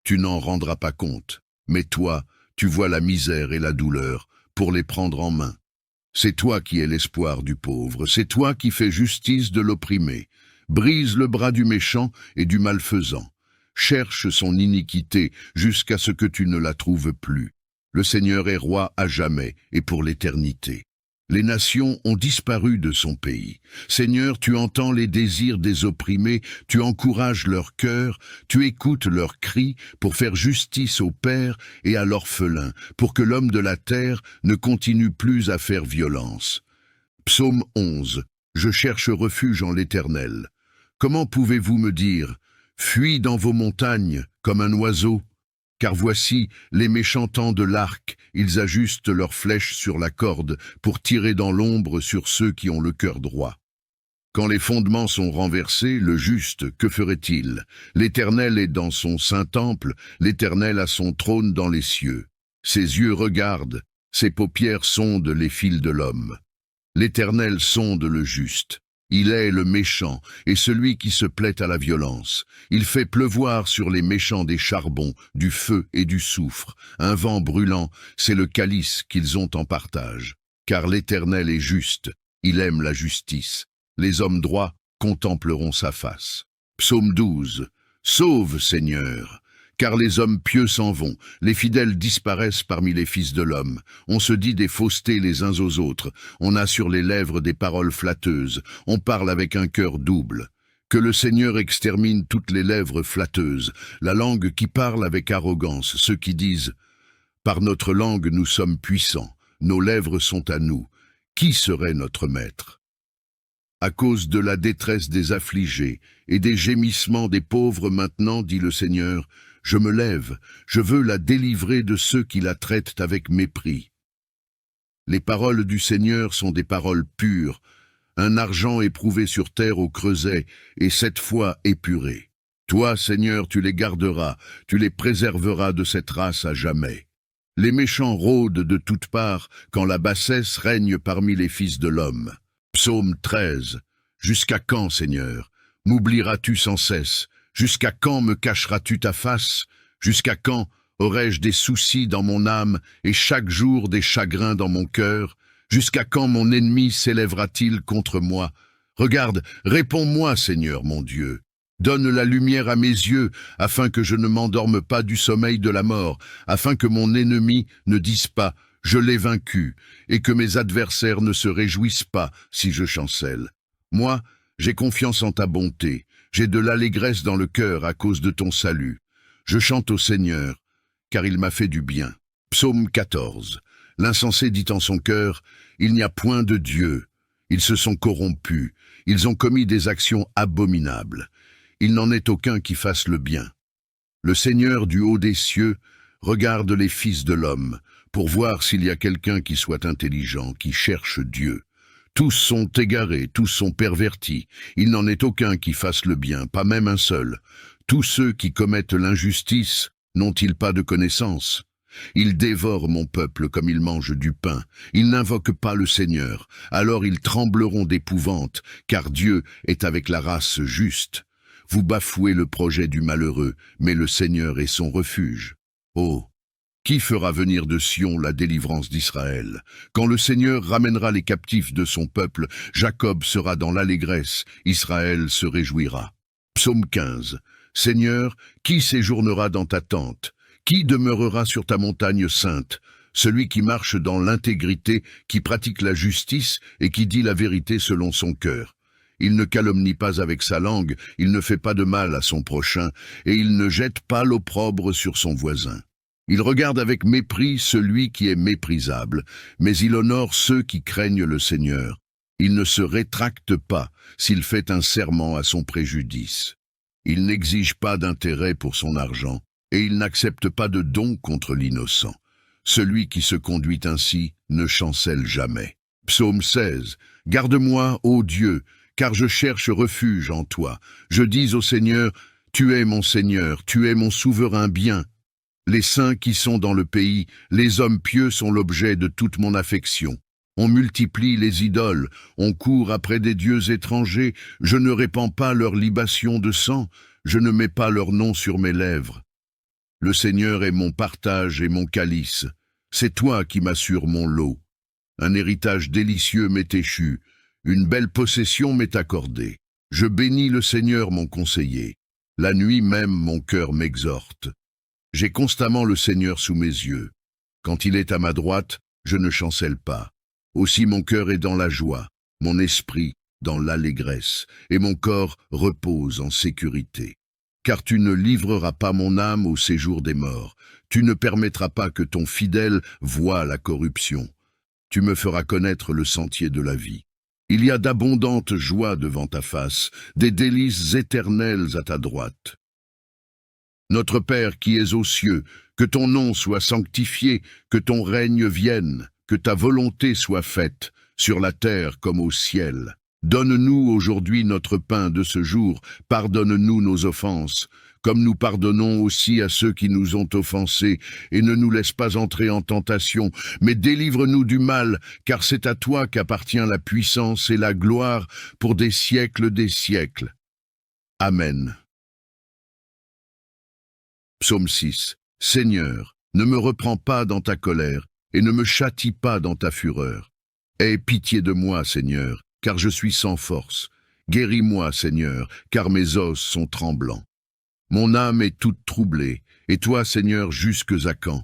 tu n'en rendras pas compte, mais toi, tu vois la misère et la douleur pour les prendre en main. C'est toi qui es l'espoir du pauvre, c'est toi qui fais justice de l'opprimé. Brise le bras du méchant et du malfaisant. Cherche son iniquité jusqu'à ce que tu ne la trouves plus. Le Seigneur est roi à jamais et pour l'éternité. Les nations ont disparu de son pays. Seigneur, tu entends les désirs des opprimés, tu encourages leur cœur, tu écoutes leurs cris pour faire justice aux pères et à l'orphelin, pour que l'homme de la terre ne continue plus à faire violence. Psaume 11. Je cherche refuge en l'Éternel. Comment pouvez-vous me dire, fuis dans vos montagnes comme un oiseau? Car voici, les méchants tendent l'arc, ils ajustent leurs flèches sur la corde pour tirer dans l'ombre sur ceux qui ont le cœur droit. Quand les fondements sont renversés, le juste, que ferait-il? L'Éternel est dans son saint temple, l'Éternel a son trône dans les cieux. Ses yeux regardent, ses paupières sondent les fils de l'homme. L'Éternel sonde le juste. Il est le méchant et celui qui se plaît à la violence. Il fait pleuvoir sur les méchants des charbons, du feu et du soufre. Un vent brûlant, c'est le calice qu'ils ont en partage. Car l'Éternel est juste, il aime la justice. Les hommes droits contempleront sa face. Psaume 12. Sauve, Seigneur! Car les hommes pieux s'en vont, les fidèles disparaissent parmi les fils de l'homme. On se dit des faussetés les uns aux autres, on a sur les lèvres des paroles flatteuses, on parle avec un cœur double. Que le Seigneur extermine toutes les lèvres flatteuses, la langue qui parle avec arrogance, ceux qui disent « Par notre langue nous sommes puissants, nos lèvres sont à nous. Qui serait notre maître ?» À cause de la détresse des affligés et des gémissements des pauvres maintenant, dit le Seigneur, je me lève, je veux la délivrer de ceux qui la traitent avec mépris. Les paroles du Seigneur sont des paroles pures, un argent éprouvé sur terre au creuset et 7 fois épuré. Toi, Seigneur, tu les garderas, tu les préserveras de cette race à jamais. Les méchants rôdent de toutes parts quand la bassesse règne parmi les fils de l'homme. Psaume 13. Jusqu'à quand, Seigneur, m'oublieras-tu sans cesse? Jusqu'à quand me cacheras-tu ta face? Jusqu'à quand aurai-je des soucis dans mon âme et chaque jour des chagrins dans mon cœur? Jusqu'à quand mon ennemi s'élèvera-t-il contre moi? Regarde, réponds-moi, Seigneur mon Dieu. Donne la lumière à mes yeux, afin que je ne m'endorme pas du sommeil de la mort, afin que mon ennemi ne dise pas « Je l'ai vaincu » et que mes adversaires ne se réjouissent pas si je chancelle. Moi, j'ai confiance en ta bonté. J'ai de l'allégresse dans le cœur à cause de ton salut. Je chante au Seigneur, car il m'a fait du bien. Psaume 14. L'insensé dit en son cœur, il n'y a point de Dieu. Ils se sont corrompus, ils ont commis des actions abominables. il n'en est aucun qui fasse le bien. Le Seigneur du haut des cieux regarde les fils de l'homme, pour voir s'il y a quelqu'un qui soit intelligent, qui cherche Dieu. Tous sont égarés, tous sont pervertis, il n'en est aucun qui fasse le bien, pas même un seul. Tous ceux qui commettent l'injustice n'ont-ils pas de connaissance? Ils dévorent mon peuple comme ils mangent du pain. Ils n'invoquent pas le Seigneur. Alors ils trembleront d'épouvante, car Dieu est avec la race juste. Vous bafouez le projet du malheureux, mais le Seigneur est son refuge. Oh! Qui fera venir de Sion la délivrance d'Israël? Quand le Seigneur ramènera les captifs de son peuple, Jacob sera dans l'allégresse, Israël se réjouira. Psaume 15. Seigneur, qui séjournera dans ta tente? Qui demeurera sur ta montagne sainte? Celui qui marche dans l'intégrité, qui pratique la justice et qui dit la vérité selon son cœur. Il ne calomnie pas avec sa langue, il ne fait pas de mal à son prochain, et il ne jette pas l'opprobre sur son voisin. Il regarde avec mépris celui qui est méprisable, mais il honore ceux qui craignent le Seigneur. Il ne se rétracte pas s'il fait un serment à son préjudice. Il n'exige pas d'intérêt pour son argent, et il n'accepte pas de don contre l'innocent. Celui qui se conduit ainsi ne chancelle jamais. Psaume 16. Garde-moi, ô Dieu, car je cherche refuge en toi. Je dis au Seigneur, tu es mon Seigneur, tu es mon souverain bien. Les saints qui sont dans le pays, les hommes pieux sont l'objet de toute mon affection. On multiplie les idoles, on court après des dieux étrangers, je ne répands pas leur libation de sang, je ne mets pas leur nom sur mes lèvres. Le Seigneur est mon partage et mon calice, c'est toi qui m'assures mon lot. Un héritage délicieux m'est échu, une belle possession m'est accordée. Je bénis le Seigneur mon conseiller, la nuit même mon cœur m'exhorte. J'ai constamment le Seigneur sous mes yeux. Quand il est à ma droite, je ne chancelle pas. Aussi mon cœur est dans la joie, mon esprit dans l'allégresse, et mon corps repose en sécurité. Car tu ne livreras pas mon âme au séjour des morts. Tu ne permettras pas que ton fidèle voie la corruption. Tu me feras connaître le sentier de la vie. Il y a d'abondantes joies devant ta face, des délices éternelles à ta droite. Notre Père qui es aux cieux, que ton nom soit sanctifié, que ton règne vienne, que ta volonté soit faite, sur la terre comme au ciel. Donne-nous aujourd'hui notre pain de ce jour, pardonne-nous nos offenses, comme nous pardonnons aussi à ceux qui nous ont offensés, et ne nous laisse pas entrer en tentation, mais délivre-nous du mal, car c'est à toi qu'appartient la puissance et la gloire pour des siècles des siècles. Amen. Psaume 6. Seigneur, ne me reprends pas dans ta colère, et ne me châtie pas dans ta fureur. Aie pitié de moi, Seigneur, car je suis sans force. Guéris-moi, Seigneur, car mes os sont tremblants. Mon âme est toute troublée, et toi, Seigneur, jusques à quand?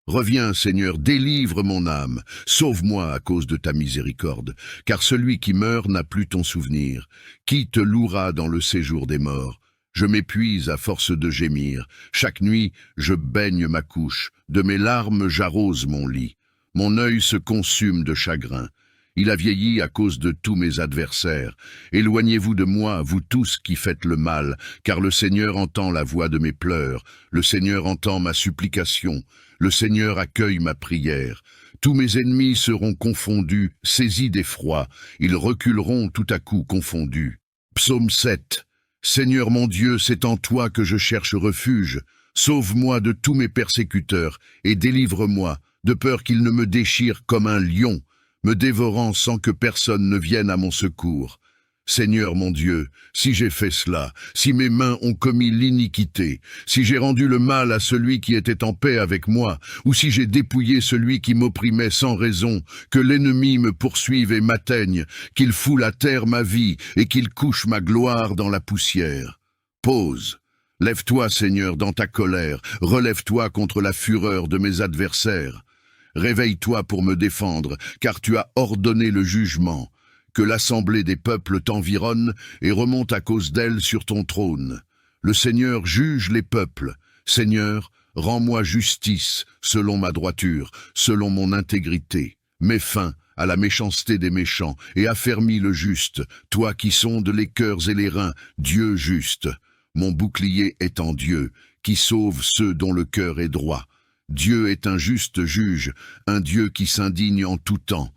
Reviens, Seigneur, délivre mon âme, sauve-moi à cause de ta miséricorde, car celui qui meurt n'a plus ton souvenir. Qui te louera dans le séjour des morts? Je m'épuise à force de gémir. Chaque nuit, je baigne ma couche. De mes larmes, j'arrose mon lit. Mon œil se consume de chagrin. Il a vieilli à cause de tous mes adversaires. Éloignez-vous de moi, vous tous qui faites le mal, car le Seigneur entend la voix de mes pleurs. Le Seigneur entend ma supplication. Le Seigneur accueille ma prière. Tous mes ennemis seront confondus, saisis d'effroi. Ils reculeront tout à coup confondus. Psaume 7. Seigneur mon Dieu, c'est en toi que je cherche refuge. Sauve-moi de tous mes persécuteurs et délivre-moi, de peur qu'ils ne me déchirent comme un lion, me dévorant sans que personne ne vienne à mon secours. Seigneur mon Dieu, si j'ai fait cela, si mes mains ont commis l'iniquité, si j'ai rendu le mal à celui qui était en paix avec moi, ou si j'ai dépouillé celui qui m'opprimait sans raison, que l'ennemi me poursuive et m'atteigne, qu'il foule à terre ma vie et qu'il couche ma gloire dans la poussière. Pause. Lève-toi, Seigneur, dans ta colère, relève-toi contre la fureur de mes adversaires. Réveille-toi pour me défendre, car tu as ordonné le jugement. Que l'assemblée des peuples t'environne et remonte à cause d'elle sur ton trône. Le Seigneur juge les peuples. Seigneur, rends-moi justice selon ma droiture, selon mon intégrité. Mets fin à la méchanceté des méchants et affermis le juste, toi qui sondes les cœurs et les reins, Dieu juste. Mon bouclier est en Dieu, qui sauve ceux dont le cœur est droit. Dieu est un juste juge, un Dieu qui s'indigne en tout temps.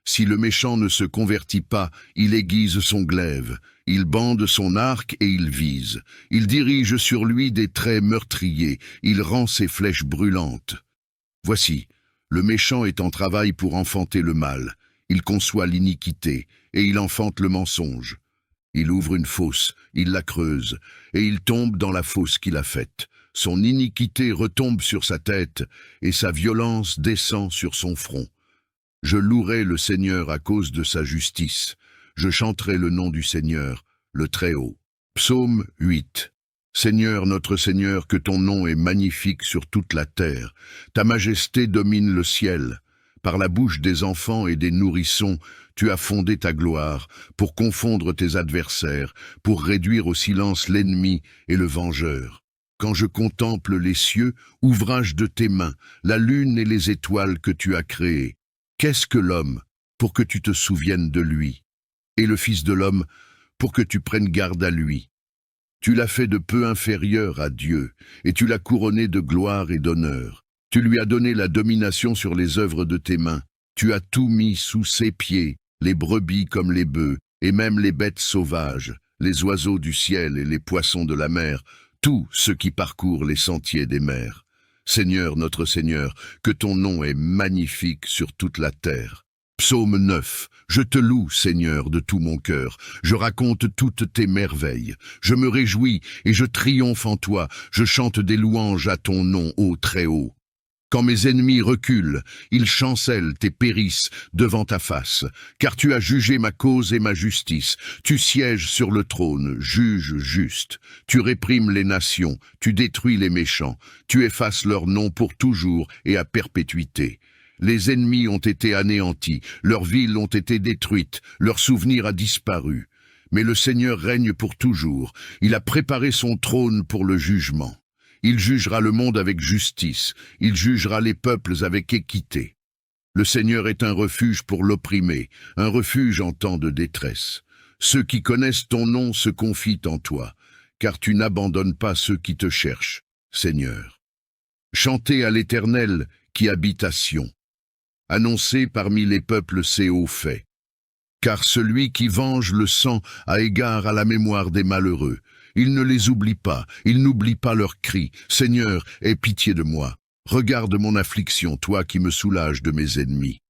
Si le méchant ne se convertit pas, il aiguise son glaive, il bande son arc et il vise. Il dirige sur lui des traits meurtriers, il rend ses flèches brûlantes. Voici, le méchant est en travail pour enfanter le mal. Il conçoit l'iniquité, et il enfante le mensonge. Il ouvre une fosse, il la creuse, et il tombe dans la fosse qu'il a faite. Son iniquité retombe sur sa tête, et sa violence descend sur son front. Je louerai le Seigneur à cause de sa justice. Je chanterai le nom du Seigneur, le Très-Haut. Psaume 8. Seigneur, notre Seigneur, que ton nom est magnifique sur toute la terre. Ta majesté domine le ciel. Par la bouche des enfants et des nourrissons, tu as fondé ta gloire, pour confondre tes adversaires, pour réduire au silence l'ennemi et le vengeur. Quand je contemple les cieux, ouvrage de tes mains, la lune et les étoiles que tu as créées, qu'est-ce que l'homme, pour que tu te souviennes de lui, et le Fils de l'homme, pour que tu prennes garde à lui? Tu l'as fait de peu inférieur à Dieu, et tu l'as couronné de gloire et d'honneur. Tu lui as donné la domination sur les œuvres de tes mains. Tu as tout mis sous ses pieds, les brebis comme les bœufs, et même les bêtes sauvages, les oiseaux du ciel et les poissons de la mer, tout ce qui parcourt les sentiers des mers. Seigneur, notre Seigneur, que ton nom est magnifique sur toute la terre. Psaume 9. Je te loue, Seigneur, de tout mon cœur. Je raconte toutes tes merveilles. Je me réjouis et je triomphe en toi. Je chante des louanges à ton nom, ô Très-Haut. Quand mes ennemis reculent, ils chancellent et périssent devant ta face, car tu as jugé ma cause et ma justice. Tu sièges sur le trône, juge juste. Tu réprimes les nations, tu détruis les méchants. Tu effaces leur nom pour toujours et à perpétuité. Les ennemis ont été anéantis, leurs villes ont été détruites, leur souvenir a disparu. Mais le Seigneur règne pour toujours, il a préparé son trône pour le jugement. Il jugera le monde avec justice, il jugera les peuples avec équité. Le Seigneur est un refuge pour l'opprimé, un refuge en temps de détresse. Ceux qui connaissent ton nom se confient en toi, car tu n'abandonnes pas ceux qui te cherchent, Seigneur. Chantez à l'Éternel qui habite à Sion. Annoncez parmi les peuples ses hauts faits. Car celui qui venge le sang a égard à la mémoire des malheureux. Il ne les oublie pas, il n'oublie pas leurs cris. Seigneur, aie pitié de moi. Regarde mon affliction, toi qui me soulages de mes ennemis.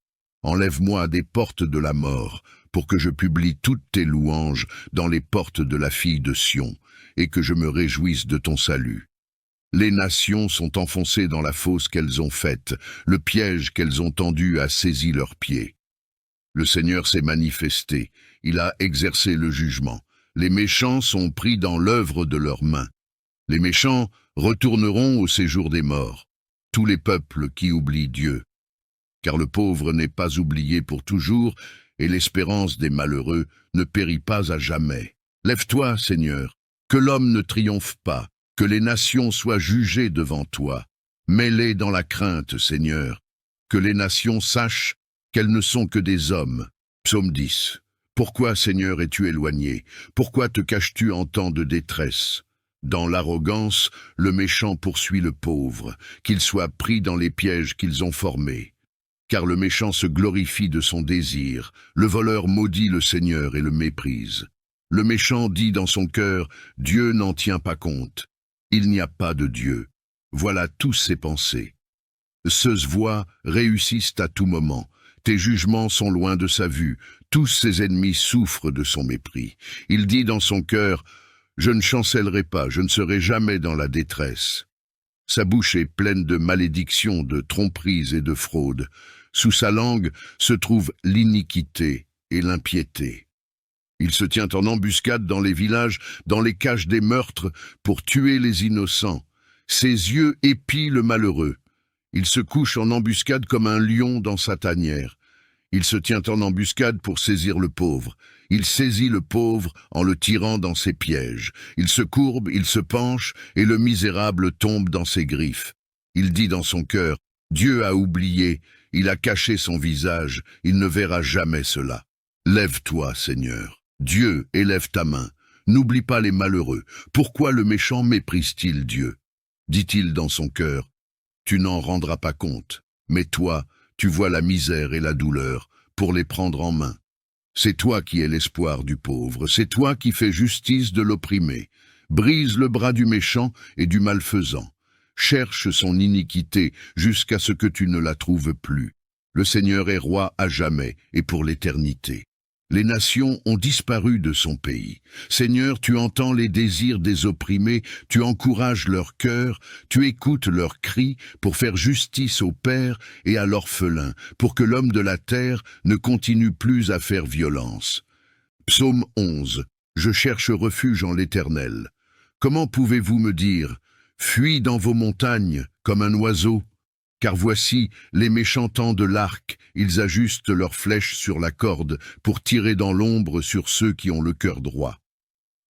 Enlève-moi des portes de la mort, pour que je publie toutes tes louanges dans les portes de la fille de Sion, et que je me réjouisse de ton salut. Les nations sont enfoncées dans la fosse qu'elles ont faite, le piège qu'elles ont tendu a saisi leurs pieds. Le Seigneur s'est manifesté, il a exercé le jugement. Les méchants sont pris dans l'œuvre de leurs mains. Les méchants retourneront au séjour des morts, tous les peuples qui oublient Dieu. Car le pauvre n'est pas oublié pour toujours, et l'espérance des malheureux ne périt pas à jamais. Lève-toi, Seigneur, que l'homme ne triomphe pas, que les nations soient jugées devant toi. Mets-les dans la crainte, Seigneur, que les nations sachent qu'elles ne sont que des hommes. Psaume 10. Pourquoi, Seigneur, es-tu éloigné? Pourquoi te caches-tu en temps de détresse? Dans l'arrogance, le méchant poursuit le pauvre, qu'il soit pris dans les pièges qu'ils ont formés. Car le méchant se glorifie de son désir, le voleur maudit le Seigneur et le méprise. Le méchant dit dans son cœur, Dieu n'en tient pas compte. Il n'y a pas de Dieu. Voilà tous ses pensées. Ses voies réussissent à tout moment. Tes jugements sont loin de sa vue. Tous ses ennemis souffrent de son mépris. Il dit dans son cœur, je ne chancellerai pas, je ne serai jamais dans la détresse. Sa bouche est pleine de malédictions, de tromperies et de fraudes. Sous sa langue se trouve l'iniquité et l'impiété. Il se tient en embuscade dans les villages, dans les caches des meurtres, pour tuer les innocents. Ses yeux épient le malheureux. Il se couche en embuscade comme un lion dans sa tanière. Il se tient en embuscade pour saisir le pauvre. Il saisit le pauvre en le tirant dans ses pièges. Il se courbe, il se penche, et le misérable tombe dans ses griffes. Il dit dans son cœur, Dieu a oublié, il a caché son visage, il ne verra jamais cela. Lève-toi, Seigneur. Dieu, élève ta main. N'oublie pas les malheureux. Pourquoi le méchant méprise-t-il Dieu? Dit-il dans son cœur, tu n'en rendras pas compte. Mais toi, tu vois la misère et la douleur pour les prendre en main. C'est toi qui es l'espoir du pauvre, c'est toi qui fais justice de l'opprimé. Brise le bras du méchant et du malfaisant. Cherche son iniquité jusqu'à ce que tu ne la trouves plus. Le Seigneur est roi à jamais et pour l'éternité. Les nations ont disparu de son pays. Seigneur, tu entends les désirs des opprimés, tu encourages leur cœur, tu écoutes leurs cris pour faire justice aux pères et à l'orphelin, pour que l'homme de la terre ne continue plus à faire violence. Psaume 11. Je cherche refuge en l'Éternel. Comment pouvez-vous me dire, fuis dans vos montagnes comme un oiseau? Car voici, les méchants tendent l'arc, ils ajustent leurs flèches sur la corde pour tirer dans l'ombre sur ceux qui ont le cœur droit.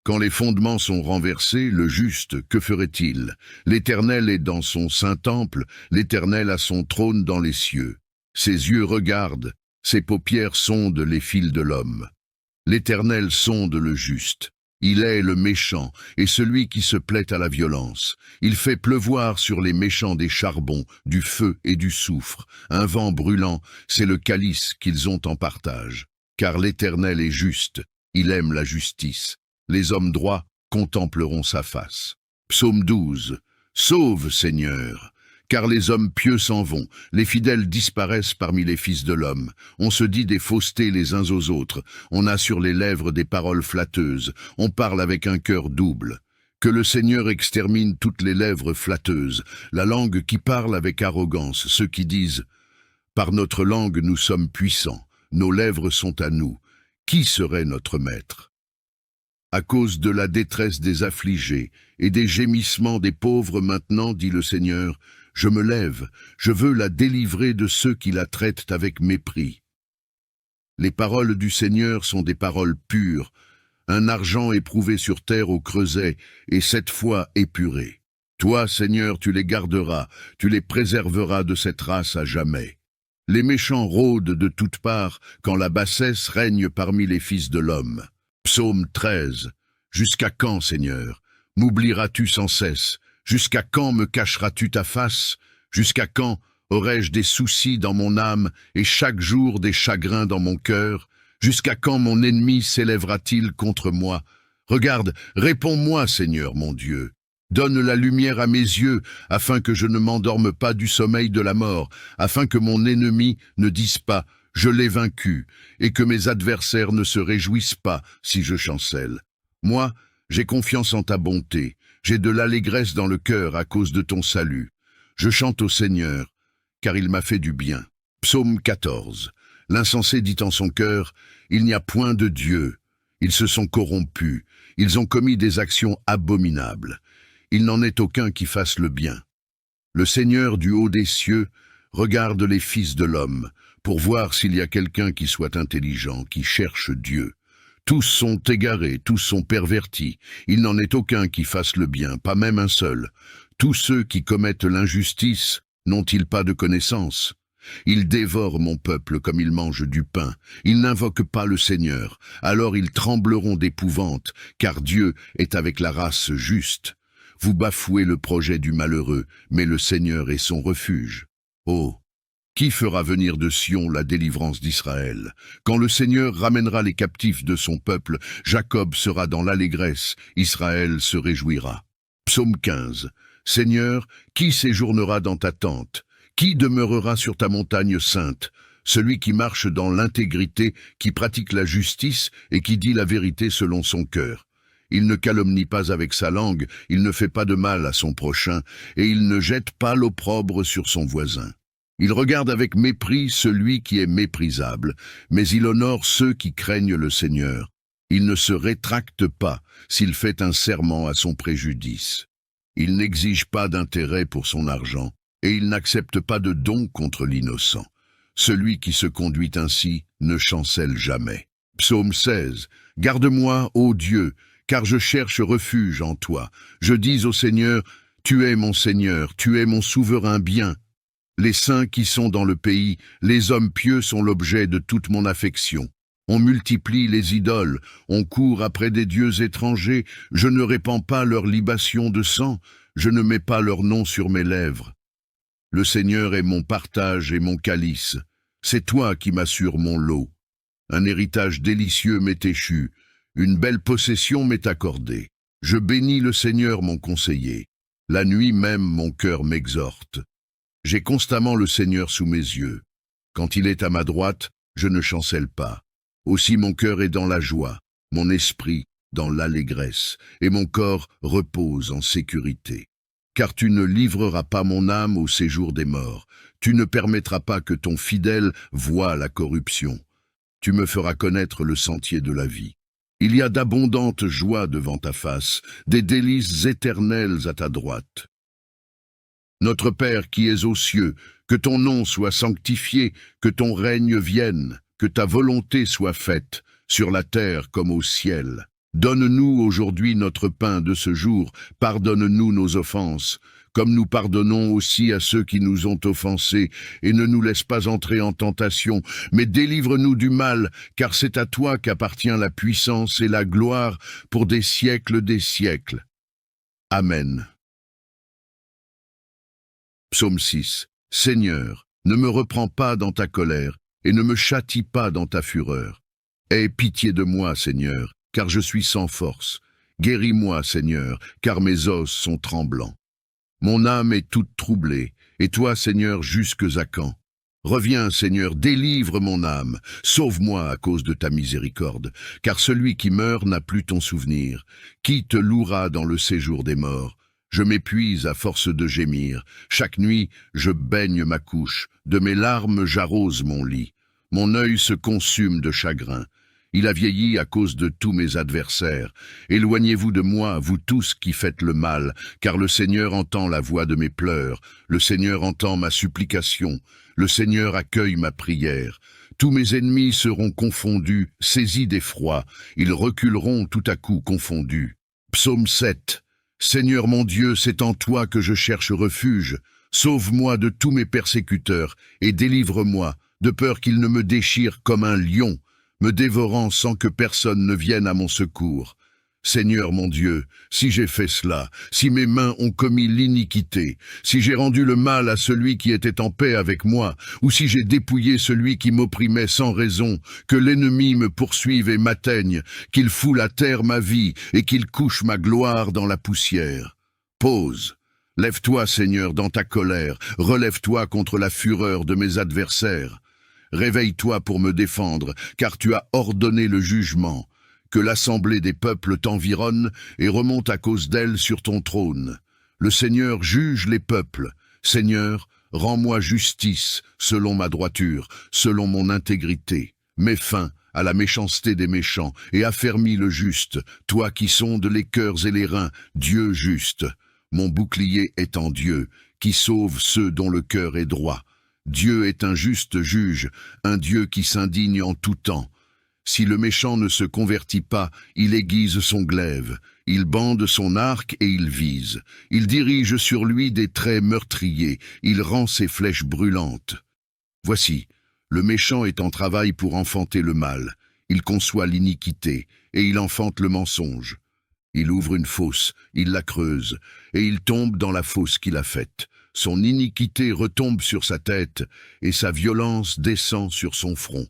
Quand les fondements sont renversés, le juste, que ferait-il? L'Éternel est dans son saint temple, l'Éternel a son trône dans les cieux. Ses yeux regardent, ses paupières sondent les fils de l'homme. L'Éternel sonde le juste. Il est le méchant et celui qui se plaît à la violence. Il fait pleuvoir sur les méchants des charbons, du feu et du soufre. Un vent brûlant, c'est le calice qu'ils ont en partage. Car l'Éternel est juste, il aime la justice. Les hommes droits contempleront sa face. Psaume 12. Sauve, Seigneur! Car les hommes pieux s'en vont, les fidèles disparaissent parmi les fils de l'homme. On se dit des faussetés les uns aux autres, on a sur les lèvres des paroles flatteuses, on parle avec un cœur double. Que le Seigneur extermine toutes les lèvres flatteuses, la langue qui parle avec arrogance, ceux qui disent « Par notre langue nous sommes puissants, nos lèvres sont à nous. Qui serait notre maître ?» À cause de la détresse des affligés et des gémissements des pauvres maintenant, dit le Seigneur, je me lève, je veux la délivrer de ceux qui la traitent avec mépris. Les paroles du Seigneur sont des paroles pures, un argent éprouvé sur terre au creuset et 7 fois épuré. Toi, Seigneur, tu les garderas, tu les préserveras de cette race à jamais. Les méchants rôdent de toutes parts quand la bassesse règne parmi les fils de l'homme. Psaume 13. Jusqu'à quand, Seigneur, m'oublieras-tu sans cesse? Jusqu'à quand me cacheras-tu ta face? Jusqu'à quand aurai-je des soucis dans mon âme et chaque jour des chagrins dans mon cœur? Jusqu'à quand mon ennemi s'élèvera-t-il contre moi? Regarde, réponds-moi, Seigneur mon Dieu. Donne la lumière à mes yeux, afin que je ne m'endorme pas du sommeil de la mort, afin que mon ennemi ne dise pas « Je l'ai vaincu » et que mes adversaires ne se réjouissent pas si je chancelle. Moi, j'ai confiance en ta bonté. J'ai de l'allégresse dans le cœur à cause de ton salut. Je chante au Seigneur, car il m'a fait du bien. Psaume 14. L'insensé dit en son cœur, il n'y a point de Dieu. Ils se sont corrompus, ils ont commis des actions abominables. Il n'en est aucun qui fasse le bien. Le Seigneur du haut des cieux regarde les fils de l'homme, pour voir s'il y a quelqu'un qui soit intelligent, qui cherche Dieu. Tous sont égarés, tous sont pervertis. Il n'en est aucun qui fasse le bien, pas même un seul. Tous ceux qui commettent l'injustice n'ont-ils pas de connaissance? Ils dévorent mon peuple comme ils mangent du pain. Ils n'invoquent pas le Seigneur. Alors ils trembleront d'épouvante, car Dieu est avec la race juste. Vous bafouez le projet du malheureux, mais le Seigneur est son refuge. Oh! Qui fera venir de Sion la délivrance d'Israël? Quand le Seigneur ramènera les captifs de son peuple, Jacob sera dans l'allégresse, Israël se réjouira. Psaume 15. Seigneur, qui séjournera dans ta tente? Qui demeurera sur ta montagne sainte? Celui qui marche dans l'intégrité, qui pratique la justice et qui dit la vérité selon son cœur. Il ne calomnie pas avec sa langue, il ne fait pas de mal à son prochain, et il ne jette pas l'opprobre sur son voisin. Il regarde avec mépris celui qui est méprisable, mais il honore ceux qui craignent le Seigneur. Il ne se rétracte pas s'il fait un serment à son préjudice. Il n'exige pas d'intérêt pour son argent, et il n'accepte pas de don contre l'innocent. Celui qui se conduit ainsi ne chancelle jamais. Psaume 16. Garde-moi, ô Dieu, car je cherche refuge en toi. Je dis au Seigneur, tu es mon Seigneur, tu es mon souverain bien. Les saints qui sont dans le pays, les hommes pieux sont l'objet de toute mon affection. On multiplie les idoles, on court après des dieux étrangers, je ne répands pas leur libation de sang, je ne mets pas leur nom sur mes lèvres. Le Seigneur est mon partage et mon calice, c'est toi qui m'assures mon lot. Un héritage délicieux m'est échu, une belle possession m'est accordée. Je bénis le Seigneur mon conseiller, la nuit même mon cœur m'exhorte. J'ai constamment le Seigneur sous mes yeux. Quand il est à ma droite, je ne chancelle pas. Aussi mon cœur est dans la joie, mon esprit dans l'allégresse, et mon corps repose en sécurité. Car tu ne livreras pas mon âme au séjour des morts, tu ne permettras pas que ton fidèle voie la corruption. Tu me feras connaître le sentier de la vie. Il y a d'abondantes joies devant ta face, des délices éternelles à ta droite. Notre Père qui es aux cieux, que ton nom soit sanctifié, que ton règne vienne, que ta volonté soit faite, sur la terre comme au ciel. Donne-nous aujourd'hui notre pain de ce jour, pardonne-nous nos offenses, comme nous pardonnons aussi à ceux qui nous ont offensés, et ne nous laisse pas entrer en tentation, mais délivre-nous du mal, car c'est à toi qu'appartient la puissance et la gloire pour des siècles des siècles. Amen. Psaume 6. Seigneur, ne me reprends pas dans ta colère, et ne me châtie pas dans ta fureur. Aie pitié de moi, Seigneur, car je suis sans force. Guéris-moi, Seigneur, car mes os sont tremblants. Mon âme est toute troublée, et toi, Seigneur, jusques à quand? Reviens, Seigneur, délivre mon âme, sauve-moi à cause de ta miséricorde, car celui qui meurt n'a plus ton souvenir. Qui te louera dans le séjour des morts? Je m'épuise à force de gémir. Chaque nuit, je baigne ma couche. De mes larmes, j'arrose mon lit. Mon œil se consume de chagrin. Il a vieilli à cause de tous mes adversaires. Éloignez-vous de moi, vous tous qui faites le mal, car le Seigneur entend la voix de mes pleurs. Le Seigneur entend ma supplication. Le Seigneur accueille ma prière. Tous mes ennemis seront confondus, saisis d'effroi. Ils reculeront tout à coup confondus. Psaume 7. Seigneur mon Dieu, c'est en toi que je cherche refuge. Sauve-moi de tous mes persécuteurs et délivre-moi, de peur qu'ils ne me déchirent comme un lion, me dévorant sans que personne ne vienne à mon secours. Seigneur mon Dieu, si j'ai fait cela, si mes mains ont commis l'iniquité, si j'ai rendu le mal à celui qui était en paix avec moi, ou si j'ai dépouillé celui qui m'opprimait sans raison, que l'ennemi me poursuive et m'atteigne, qu'il foule à terre ma vie et qu'il couche ma gloire dans la poussière. Pause. Lève-toi, Seigneur, dans ta colère, relève-toi contre la fureur de mes adversaires. Réveille-toi pour me défendre, car tu as ordonné le jugement. Que l'assemblée des peuples t'environne et remonte à cause d'elle sur ton trône. Le Seigneur juge les peuples. Seigneur, rends-moi justice selon ma droiture, selon mon intégrité. Mets fin à la méchanceté des méchants et affermis le juste, toi qui sondes les cœurs et les reins, Dieu juste. Mon bouclier est en Dieu, qui sauve ceux dont le cœur est droit. Dieu est un juste juge, un Dieu qui s'indigne en tout temps. Si le méchant ne se convertit pas, il aiguise son glaive, il bande son arc et il vise. Il dirige sur lui des traits meurtriers, il rend ses flèches brûlantes. Voici, le méchant est en travail pour enfanter le mal. Il conçoit l'iniquité et il enfante le mensonge. Il ouvre une fosse, il la creuse, et il tombe dans la fosse qu'il a faite. Son iniquité retombe sur sa tête, et sa violence descend sur son front.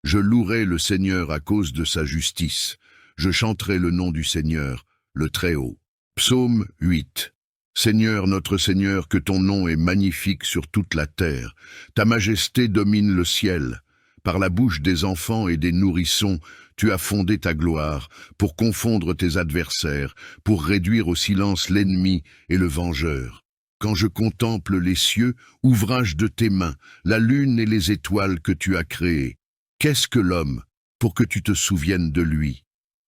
Je louerai le Seigneur à cause de sa justice. Je chanterai le nom du Seigneur, le Très-Haut. Psaume 8. Seigneur, notre Seigneur, que ton nom est magnifique sur toute la terre. Ta majesté domine le ciel. Par la bouche des enfants et des nourrissons, tu as fondé ta gloire, pour confondre tes adversaires, pour réduire au silence l'ennemi et le vengeur. Quand je contemple les cieux, ouvrage de tes mains, la lune et les étoiles que tu as créées, qu'est-ce que l'homme pour que tu te souviennes de lui,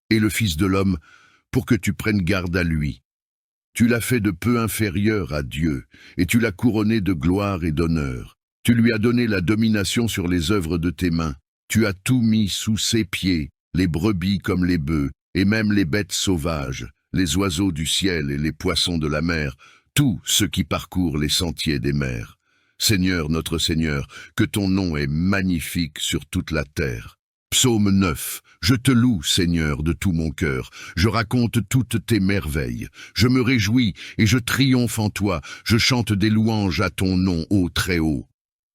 et le Fils de l'homme pour que tu prennes garde à lui? Tu l'as fait de peu inférieur à Dieu, et tu l'as couronné de gloire et d'honneur. Tu lui as donné la domination sur les œuvres de tes mains. Tu as tout mis sous ses pieds, les brebis comme les bœufs, et même les bêtes sauvages, les oiseaux du ciel et les poissons de la mer, tout ce qui parcourt les sentiers des mers. Seigneur, notre Seigneur, que ton nom est magnifique sur toute la terre. Psaume 9. Je te loue, Seigneur, de tout mon cœur. Je raconte toutes tes merveilles. Je me réjouis et je triomphe en toi. Je chante des louanges à ton nom, ô Très-Haut.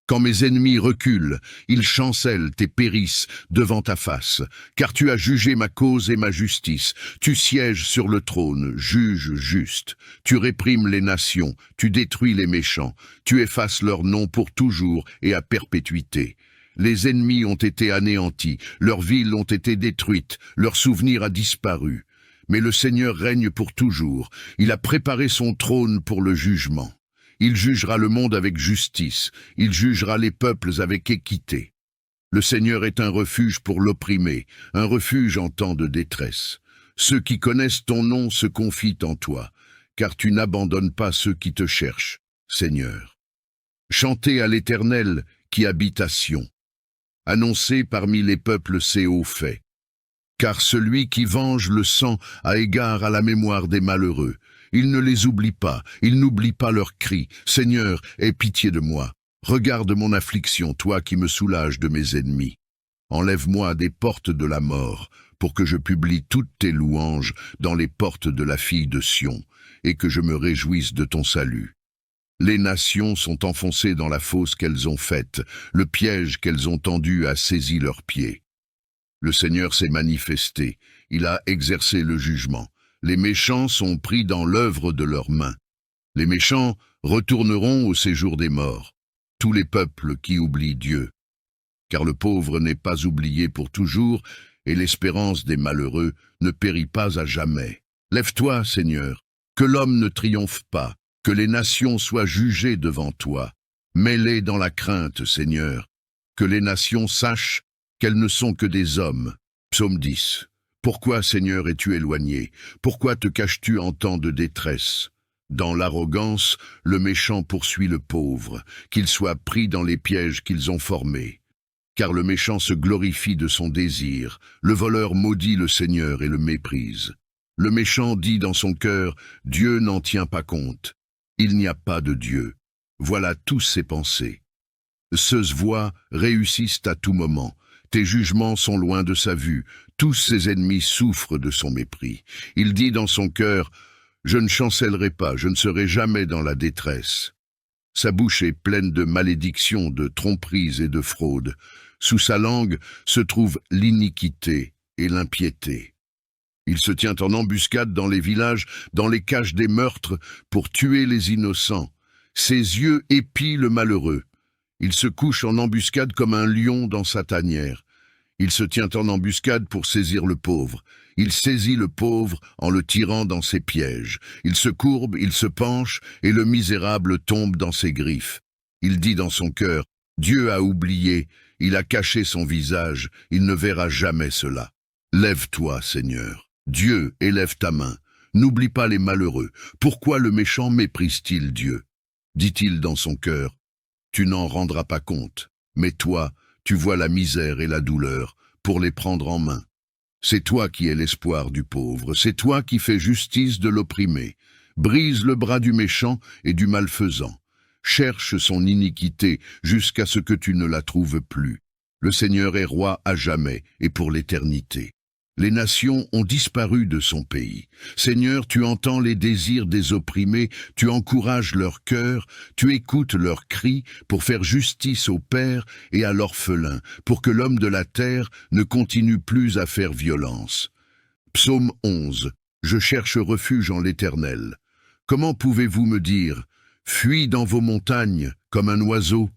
Quand mes ennemis reculent, ils chancellent et périssent devant ta face. Car tu as jugé ma cause et ma justice. Tu sièges sur le trône, juge juste. Tu réprimes les nations, tu détruis les méchants. Tu effaces leur nom pour toujours et à perpétuité. Les ennemis ont été anéantis, leurs villes ont été détruites, leur souvenir a disparu. Mais le Seigneur règne pour toujours. Il a préparé son trône pour le jugement. Il jugera le monde avec justice, il jugera les peuples avec équité. Le Seigneur est un refuge pour l'opprimé, un refuge en temps de détresse. Ceux qui connaissent ton nom se confient en toi, car tu n'abandonnes pas ceux qui te cherchent, Seigneur. Chantez à l'Éternel qui habite à Sion. Annoncez parmi les peuples ses hauts faits. Car celui qui venge le sang a égard à la mémoire des malheureux. Il ne les oublie pas, il n'oublie pas leurs cris. Seigneur, aie pitié de moi. Regarde mon affliction, toi qui me soulages de mes ennemis. Enlève-moi des portes de la mort, pour que je publie toutes tes louanges dans les portes de la fille de Sion, et que je me réjouisse de ton salut. Les nations sont enfoncées dans la fosse qu'elles ont faite, le piège qu'elles ont tendu a saisi leurs pieds. Le Seigneur s'est manifesté, il a exercé le jugement. Les méchants sont pris dans l'œuvre de leurs mains. Les méchants retourneront au séjour des morts, tous les peuples qui oublient Dieu. Car le pauvre n'est pas oublié pour toujours, et l'espérance des malheureux ne périt pas à jamais. Lève-toi, Seigneur, que l'homme ne triomphe pas, que les nations soient jugées devant toi. Mets-les dans la crainte, Seigneur, que les nations sachent qu'elles ne sont que des hommes. Psaume 10. Pourquoi, Seigneur, es-tu éloigné? Pourquoi te caches-tu en temps de détresse? Dans l'arrogance, le méchant poursuit le pauvre, qu'il soit pris dans les pièges qu'ils ont formés. Car le méchant se glorifie de son désir, le voleur maudit le Seigneur et le méprise. Le méchant dit dans son cœur, Dieu n'en tient pas compte. Il n'y a pas de Dieu. Voilà tous ses pensées. Ceux voix réussissent à tout moment. Tes jugements sont loin de sa vue. Tous ses ennemis souffrent de son mépris. Il dit dans son cœur, je ne chancellerai pas, je ne serai jamais dans la détresse. Sa bouche est pleine de malédictions, de tromperies et de fraudes. Sous sa langue se trouve l'iniquité et l'impiété. Il se tient en embuscade dans les villages, dans les caches des meurtres, pour tuer les innocents. Ses yeux épient le malheureux. Il se couche en embuscade comme un lion dans sa tanière. Il se tient en embuscade pour saisir le pauvre. Il saisit le pauvre en le tirant dans ses pièges. Il se courbe, il se penche, et le misérable tombe dans ses griffes. Il dit dans son cœur, Dieu a oublié, il a caché son visage, il ne verra jamais cela. Lève-toi, Seigneur. Dieu, élève ta main. N'oublie pas les malheureux. Pourquoi le méchant méprise-t-il Dieu? Dit-il dans son cœur, tu n'en rendras pas compte, mais toi, tu vois la misère et la douleur pour les prendre en main. C'est toi qui es l'espoir du pauvre, c'est toi qui fais justice de l'opprimé. Brise le bras du méchant et du malfaisant. Cherche son iniquité jusqu'à ce que tu ne la trouves plus. Le Seigneur est roi à jamais et pour l'éternité. Les nations ont disparu de son pays. Seigneur, tu entends les désirs des opprimés, tu encourages leur cœur, tu écoutes leurs cris pour faire justice au père et à l'orphelin, pour que l'homme de la terre ne continue plus à faire violence. Psaume 11. Je cherche refuge en l'Éternel. Comment pouvez-vous me dire, fuis dans vos montagnes comme un oiseau?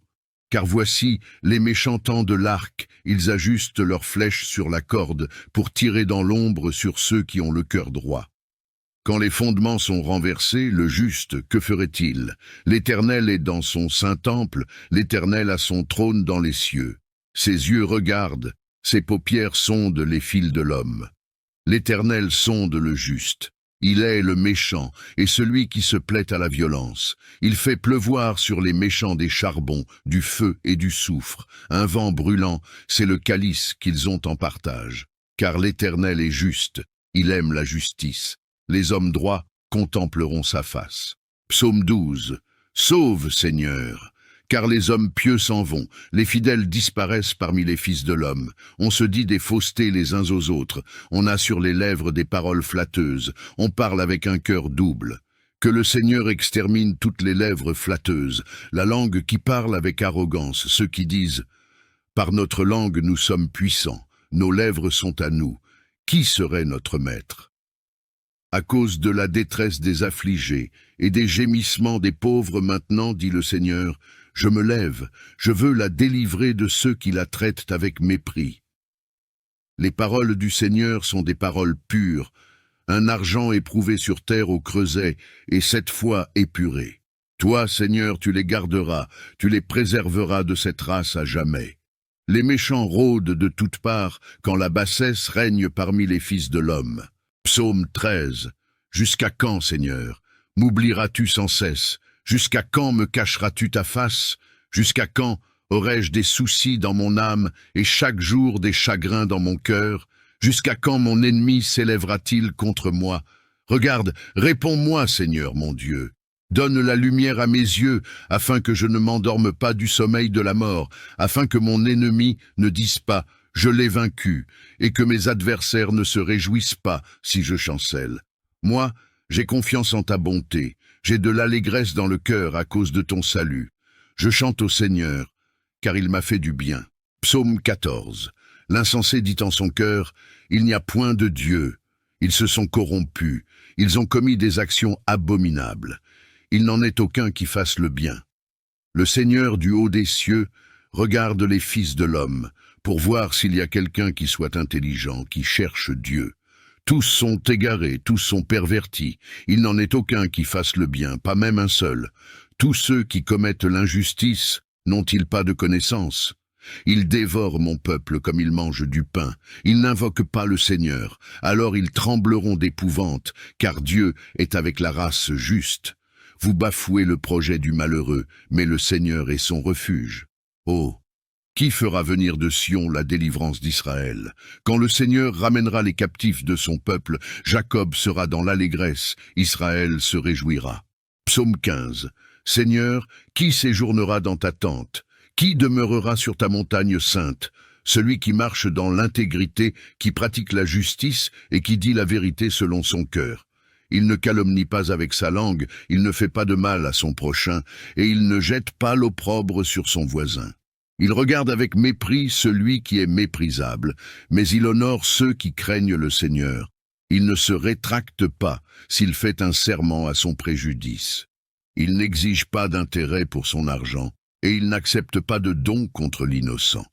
Car voici, les méchants tendent l'arc, ils ajustent leurs flèches sur la corde pour tirer dans l'ombre sur ceux qui ont le cœur droit. Quand les fondements sont renversés, le juste, que ferait-il? L'Éternel est dans son saint temple, l'Éternel a son trône dans les cieux. Ses yeux regardent, ses paupières sondent les fils de l'homme. L'Éternel sonde le juste. Il est le méchant et celui qui se plaît à la violence. Il fait pleuvoir sur les méchants des charbons, du feu et du soufre. Un vent brûlant, c'est le calice qu'ils ont en partage. Car l'Éternel est juste, il aime la justice. Les hommes droits contempleront sa face. Psaume 12. Sauve, Seigneur, Car les hommes pieux s'en vont, les fidèles disparaissent parmi les fils de l'homme. On se dit des faussetés les uns aux autres, on a sur les lèvres des paroles flatteuses, on parle avec un cœur double. Que le Seigneur extermine toutes les lèvres flatteuses, la langue qui parle avec arrogance, ceux qui disent « Par notre langue nous sommes puissants, nos lèvres sont à nous. Qui serait notre maître ?» À cause de la détresse des affligés et des gémissements des pauvres maintenant, dit le Seigneur, je me lève, je veux la délivrer de ceux qui la traitent avec mépris. Les paroles du Seigneur sont des paroles pures, un argent éprouvé sur terre au creuset et 7 fois épuré. Toi, Seigneur, tu les garderas, tu les préserveras de cette race à jamais. Les méchants rôdent de toutes parts quand la bassesse règne parmi les fils de l'homme. Psaume 13. Jusqu'à quand, Seigneur, m'oublieras-tu sans cesse? Jusqu'à quand me cacheras-tu ta face? Jusqu'à quand aurai-je des soucis dans mon âme et chaque jour des chagrins dans mon cœur? Jusqu'à quand mon ennemi s'élèvera-t-il contre moi? Regarde, réponds-moi, Seigneur mon Dieu. Donne la lumière à mes yeux, afin que je ne m'endorme pas du sommeil de la mort, afin que mon ennemi ne dise pas « je l'ai vaincu » et que mes adversaires ne se réjouissent pas si je chancelle. Moi, j'ai confiance en ta bonté, j'ai de l'allégresse dans le cœur à cause de ton salut. Je chante au Seigneur, car il m'a fait du bien. Psaume 14. L'insensé dit en son cœur, il n'y a point de Dieu. Ils se sont corrompus, ils ont commis des actions abominables. Il n'en est aucun qui fasse le bien. Le Seigneur du haut des cieux regarde les fils de l'homme, pour voir s'il y a quelqu'un qui soit intelligent, qui cherche Dieu. Tous sont égarés, tous sont pervertis. Il n'en est aucun qui fasse le bien, pas même un seul. Tous ceux qui commettent l'injustice n'ont-ils pas de connaissance? Ils dévorent mon peuple comme ils mangent du pain. Ils n'invoquent pas le Seigneur. Alors ils trembleront d'épouvante, car Dieu est avec la race juste. Vous bafouez le projet du malheureux, mais le Seigneur est son refuge. Oh! Qui fera venir de Sion la délivrance d'Israël? Quand le Seigneur ramènera les captifs de son peuple, Jacob sera dans l'allégresse, Israël se réjouira. Psaume 15. Seigneur, qui séjournera dans ta tente? Qui demeurera sur ta montagne sainte? Celui qui marche dans l'intégrité, qui pratique la justice et qui dit la vérité selon son cœur. Il ne calomnie pas avec sa langue, il ne fait pas de mal à son prochain, et il ne jette pas l'opprobre sur son voisin. Il regarde avec mépris celui qui est méprisable, mais il honore ceux qui craignent le Seigneur. Il ne se rétracte pas s'il fait un serment à son préjudice. Il n'exige pas d'intérêt pour son argent, et il n'accepte pas de don contre l'innocent.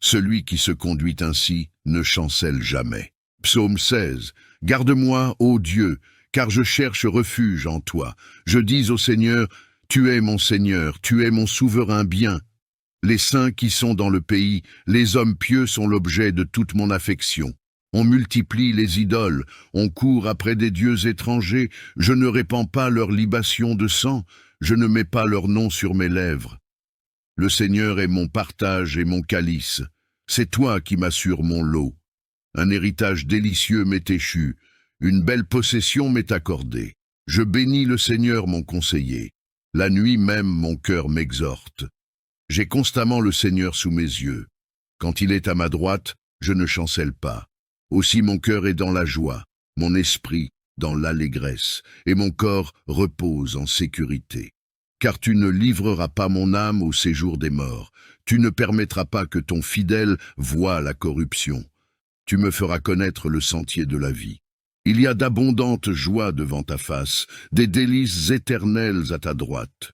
Celui qui se conduit ainsi ne chancelle jamais. Psaume 16. Garde-moi, ô Dieu, car je cherche refuge en toi. Je dis au Seigneur, tu es mon Seigneur, tu es mon souverain bien. Les saints qui sont dans le pays, les hommes pieux sont l'objet de toute mon affection. On multiplie les idoles, on court après des dieux étrangers, je ne répands pas leur libation de sang, je ne mets pas leur nom sur mes lèvres. Le Seigneur est mon partage et mon calice, c'est toi qui m'assures mon lot. Un héritage délicieux m'est échu, une belle possession m'est accordée. Je bénis le Seigneur mon conseiller, la nuit même mon cœur m'exhorte. J'ai constamment le Seigneur sous mes yeux. Quand il est à ma droite, je ne chancelle pas. Aussi mon cœur est dans la joie, mon esprit dans l'allégresse, et mon corps repose en sécurité. Car tu ne livreras pas mon âme au séjour des morts. Tu ne permettras pas que ton fidèle voie la corruption. Tu me feras connaître le sentier de la vie. Il y a d'abondantes joies devant ta face, des délices éternelles à ta droite.